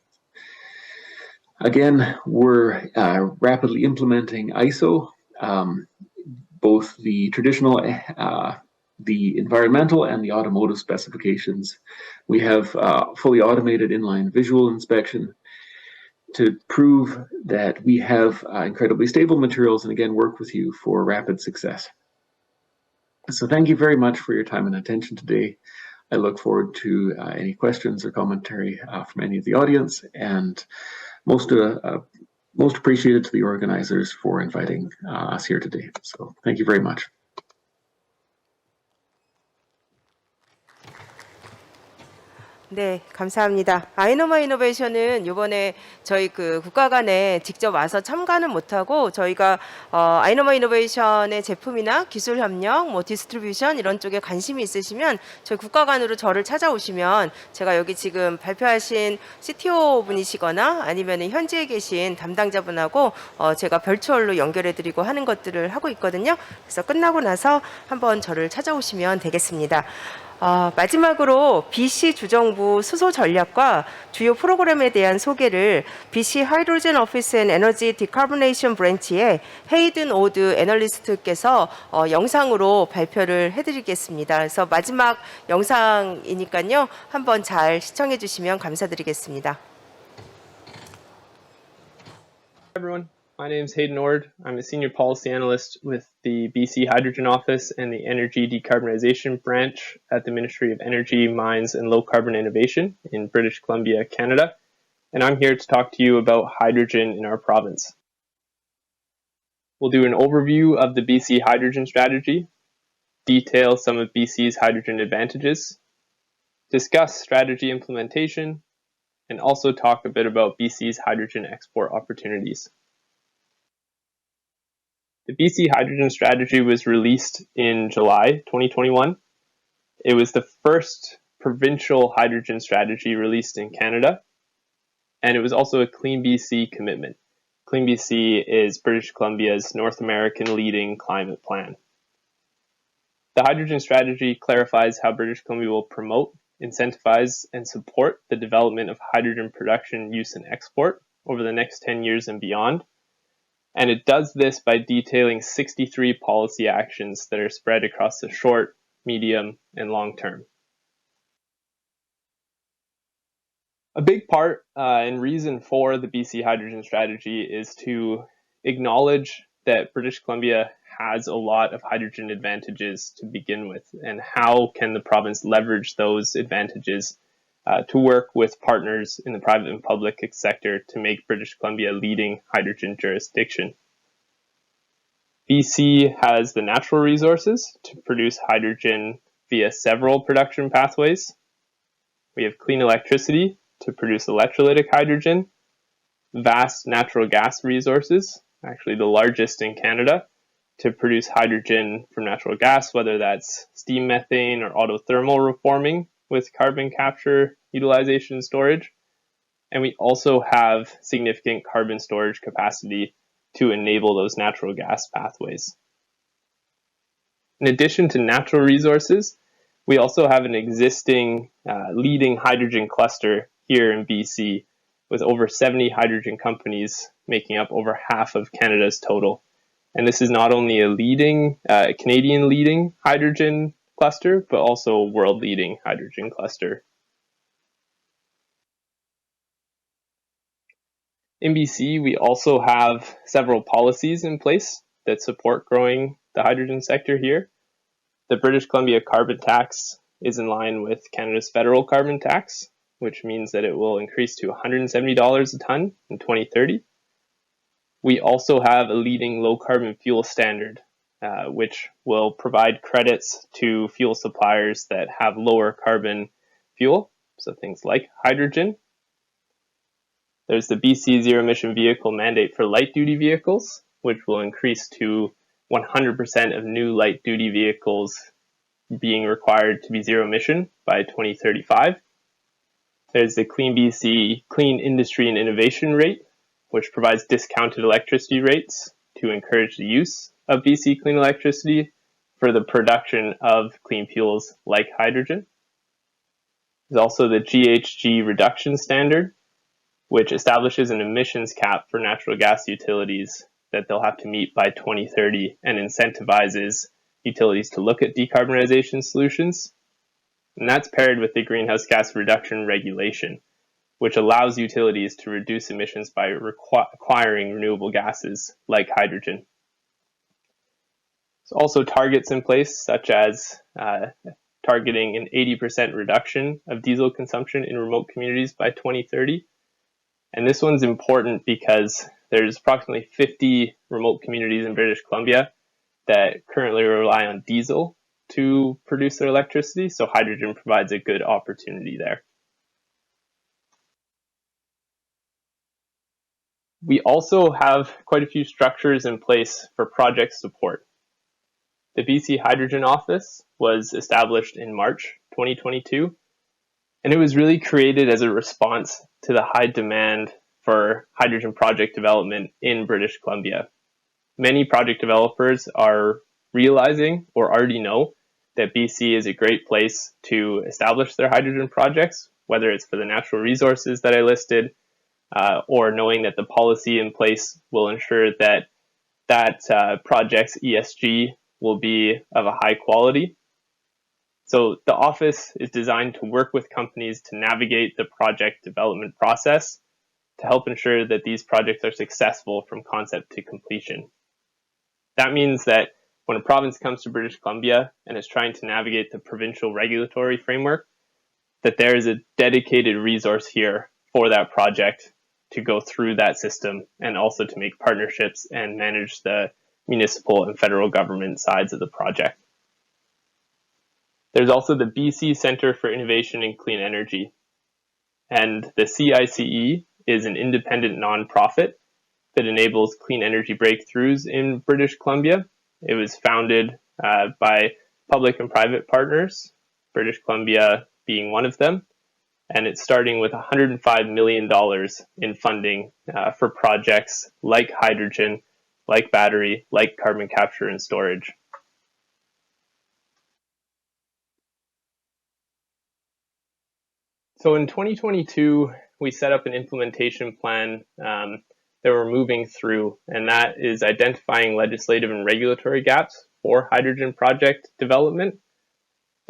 Again, we're rapidly implementing ISO, both the traditional, the environmental and the automotive specifications. We have fully automated inline visual inspection to prove that we have incredibly stable materials and, again, work with you for rapid success. So thank you very much for your time and attention today. I look forward to any questions or commentary from any of the audience, and most appreciated to the organizers for inviting us here today. So thank you very much. 네, 감사합니다. 아이노마 이노베이션은 이번에 저희 그 국가 간에 직접 와서 참가는 못하고 저희가 아이노마 이노베이션의 제품이나 기술 협력, 뭐 디스트리뷰션 이런 쪽에 관심이 있으시면 저희 국가 간으로 저를 찾아오시면 제가 여기 지금 발표하신 CTO 분이시거나 아니면 현지에 계신 담당자분하고 제가 벌추얼로 연결해드리고 하는 것들을 하고 있거든요. 그래서 끝나고 나서 한번 저를 찾아오시면 되겠습니다. 마지막으로 BC 주정부 수소 전략과 주요 프로그램에 대한 소개를 BC 하이드로젠 오피스 앤 에너지 디카보네이션 브랜치의 헤이든 오드 애널리스트께서 영상으로 발표를 해드리겠습니다. 그래서 마지막 영상이니까요. 한번 잘 시청해 주시면 감사드리겠습니다. Everyone. My name is Hayden Ord. I'm a senior policy analyst with the BC Hydrogen Office and the Energy Decarbonization branch at the Ministry of Energy, Mines and Low Carbon Innovation in British Columbia, Canada. And I'm here to talk to you about hydrogen in our province. We'll do an overview of the BC hydrogen strategy, detail some of BC's hydrogen advantages, discuss strategy implementation, and also talk a bit about BC's hydrogen export opportunities. The BC Hydrogen Strategy was released in July 2021. It was the first provincial hydrogen strategy released in Canada, and it was also a Clean BC commitment. Clean BC is British Columbia's North American leading climate plan. The hydrogen strategy clarifies how British Columbia will promote, incentivize, and support the development of hydrogen production, use, and export over the next 10 years and beyond. And it does this by detailing 63 policy actions that are spread across the short, medium, and long term. A big part and reason for the BC Hydrogen Strategy is to acknowledge that British Columbia has a lot of hydrogen advantages to begin with, and how can the province leverage those advantages to work with partners in the private and public sector to make British Columbia a leading hydrogen jurisdiction. BC has the natural resources to produce hydrogen via several production pathways. We have clean electricity to produce electrolytic hydrogen, vast natural gas resources, actually the largest in Canada, to produce hydrogen from natural gas, whether that's steam methane or autothermal reforming with carbon capture, utilization, and storage. And we also have significant carbon storage capacity to enable those natural gas pathways. In addition to natural resources, we also have an existing leading hydrogen cluster here in BC, with over 70 hydrogen companies making up over half of Canada's total. And this is not only a leading, Canadian leading hydrogen cluster, but also a world leading hydrogen cluster. In BC, we also have several policies in place that support growing the hydrogen sector here. The British Columbia carbon tax is in line with Canada's federal carbon tax, which means that it will increase to $170 a ton in 2030. We also have a leading low carbon fuel standard, which will provide credits to fuel suppliers that have lower carbon fuel, so things like hydrogen. There's the BC Zero Emission Vehicle mandate for light duty vehicles, which will increase to 100% of new light duty vehicles being required to be zero emission by 2035. There's the Clean BC Clean Industry and Innovation rate, which provides discounted electricity rates to encourage the use of BC clean electricity for the production of clean fuels like hydrogen. There's also the GHG reduction standard, which establishes an emissions cap for natural gas utilities that they'll have to meet by 2030 and incentivizes utilities to look at decarbonization solutions. And that's paired with the greenhouse gas reduction regulation, which allows utilities to reduce emissions by acquiring renewable gases like hydrogen. There's also targets in place, such as targeting an 80% reduction of diesel consumption in remote communities by 2030. And this one's important because there's approximately 50 remote communities in British Columbia that currently rely on diesel to produce their electricity, so hydrogen provides a good opportunity there. We also have quite a few structures in place for project support. The BC Hydrogen Office was established in March 2022, and it was really created as a response to the high demand for hydrogen project development in British Columbia. Many project developers are realizing or already know that BC is a great place to establish their hydrogen projects, whether it's for the natural resources that I listed, or knowing that the policy in place will ensure that project's ESG will be of a high quality. So the office is designed to work with companies to navigate the project development process to help ensure that these projects are successful from concept to completion. That means that when a province comes to British Columbia and is trying to navigate the provincial regulatory framework, that there is a dedicated resource here for that project to go through that system and also to make partnerships and manage the municipal and federal government sides of the project. There's also the BC Centre for Innovation in Clean Energy. And the CICE is an independent nonprofit that enables clean energy breakthroughs in British Columbia. It was founded by public and private partners, British Columbia being one of them. And it's starting with $105 million in funding for projects like hydrogen, like battery, like carbon capture and storage. So in 2022, we set up an implementation plan that we're moving through, and that is identifying legislative and regulatory gaps for hydrogen project development,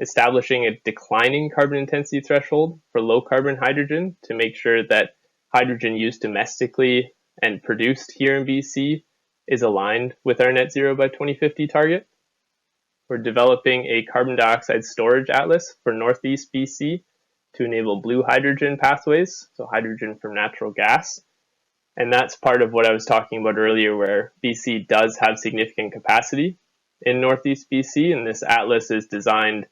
establishing a declining carbon intensity threshold for low carbon hydrogen to make sure that hydrogen used domestically and produced here in BC is aligned with our net zero by 2050 target. We're developing a carbon dioxide storage atlas for Northeast BC to enable blue hydrogen pathways, so hydrogen from natural gas. And that's part of what I was talking about earlier, where BC does have significant capacity in Northeast BC, and this atlas is designed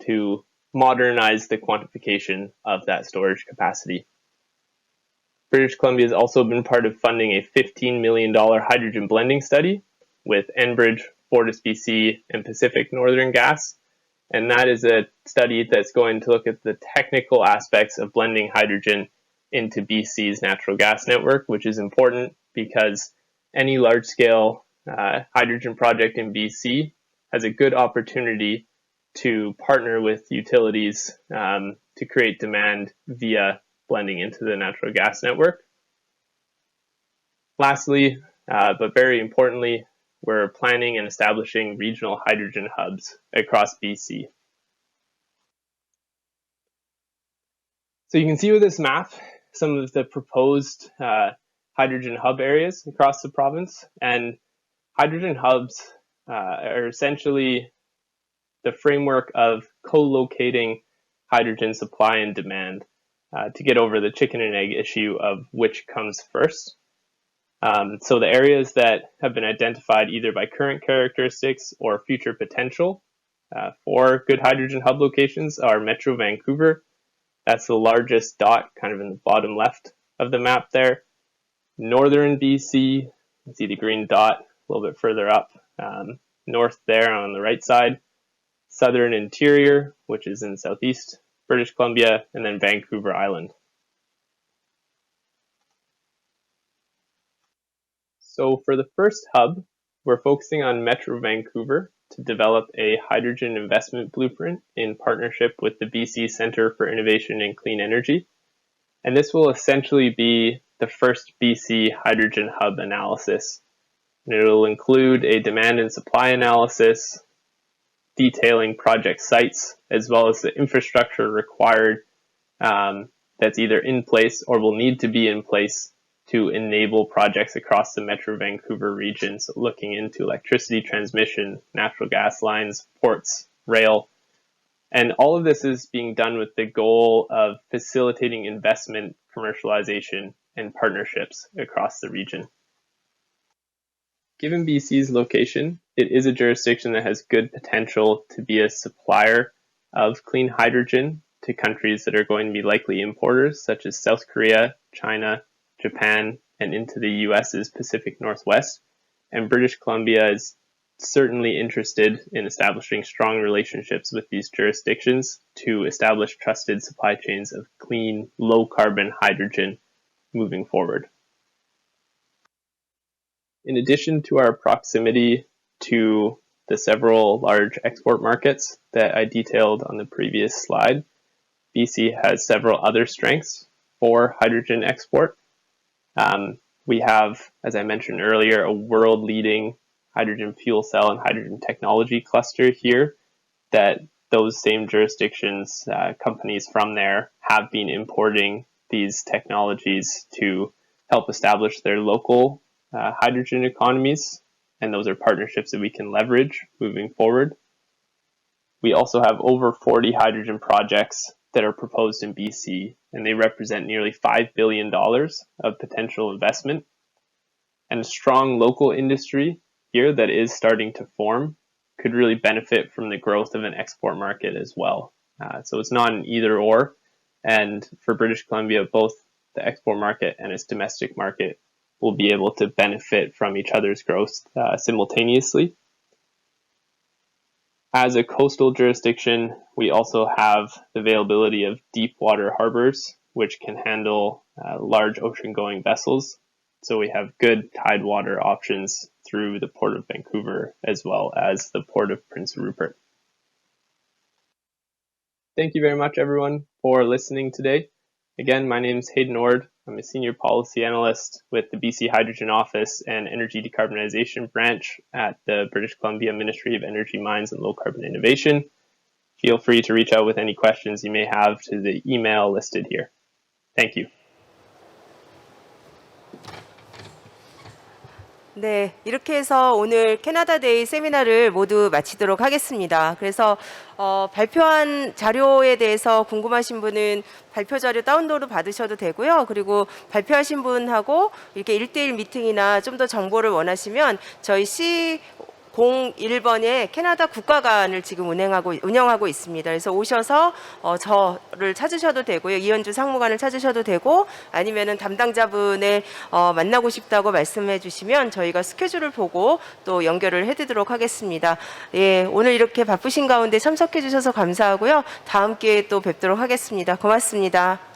to modernize the quantification of that storage capacity. British Columbia has also been part of funding a $15 million hydrogen blending study with Enbridge, FortisBC, and Pacific Northern Gas. And that is a study that's going to look at the technical aspects of blending hydrogen into BC's natural gas network, which is important because any large-scale hydrogen project in BC has a good opportunity to partner with utilities to create demand via blending into the natural gas network. Lastly, but very importantly, we're planning and establishing regional hydrogen hubs across BC. So you can see with this map some of the proposed hydrogen hub areas across the province, and hydrogen hubs are essentially the framework of co-locating hydrogen supply and demand to get over the chicken and egg issue of which comes first. So the areas that have been identified either by current characteristics or future potential for good hydrogen hub locations are Metro Vancouver. That's the largest dot kind of in the bottom left of the map there. Northern BC, you can see the green dot a little bit further up north there on the right side. Southern Interior, which is in southeast British Columbia, and then Vancouver Island. So for the first hub, we're focusing on Metro Vancouver to develop a hydrogen investment blueprint in partnership with the BC Centre for Innovation in Clean Energy. And this will essentially be the first BC hydrogen hub analysis. And it'll include a demand and supply analysis, detailing project sites, as well as the infrastructure required that's either in place or will need to be in place to enable projects across the Metro Vancouver region. So looking into electricity transmission, natural gas lines, ports, rail. And all of this is being done with the goal of facilitating investment, commercialization, and partnerships across the region. Given BC's location, it is a jurisdiction that has good potential to be a supplier of clean hydrogen to countries that are going to be likely importers, such as South Korea, China, Japan, and into the US's Pacific Northwest. And British Columbia is certainly interested in establishing strong relationships with these jurisdictions to establish trusted supply chains of clean, low-carbon hydrogen moving forward. In addition to our proximity to the several large export markets that I detailed on the previous slide, BC has several other strengths for hydrogen export. We have, as I mentioned earlier, a world-leading hydrogen fuel cell and hydrogen technology cluster here that those same jurisdictions, companies from there have been importing these technologies to help establish their local hydrogen economies, and those are partnerships that we can leverage moving forward. We also have over 40 hydrogen projects that are proposed in BC, and they represent nearly $5 billion of potential investment, and a strong local industry here that is starting to form could really benefit from the growth of an export market as well. So it's not an either or, and for British Columbia, both the export market and its domestic market will be able to benefit from each other's growth simultaneously. As a coastal jurisdiction, we also have the availability of deep water harbors, which can handle large ocean-going vessels. So we have good tidewater options through the Port of Vancouver as well as the Port of Prince Rupert. Thank you very much, everyone, for listening today. Again, my name is Hayden. I'm a Senior Policy Analyst with the BC Hydrogen Office and Energy Decarbonization Branch at the British Columbia Ministry of Energy, Mines and Low Carbon Innovation. Feel free to reach out with any questions you may have to the email listed here. Thank you. 네, 이렇게 해서 오늘 캐나다데이 세미나를 모두 마치도록 하겠습니다. 그래서 발표한 자료에 대해서 궁금하신 분은 발표 자료 다운로드 받으셔도 되고요. 그리고 발표하신 분하고 이렇게 1대1 미팅이나 좀 더 정보를 원하시면 저희 C01번에 캐나다 국가관을 지금 운영하고 있습니다. 그래서 오셔서 저를 찾으셔도 되고요. 이현주 상무관을 찾으셔도 되고 아니면은 담당자분의 만나고 싶다고 말씀해 주시면 저희가 스케줄을 보고 또 연결을 해드리도록 하겠습니다. 예, 오늘 이렇게 바쁘신 가운데 참석해 주셔서 감사하고요. 다음 기회에 또 뵙도록 하겠습니다. 고맙습니다.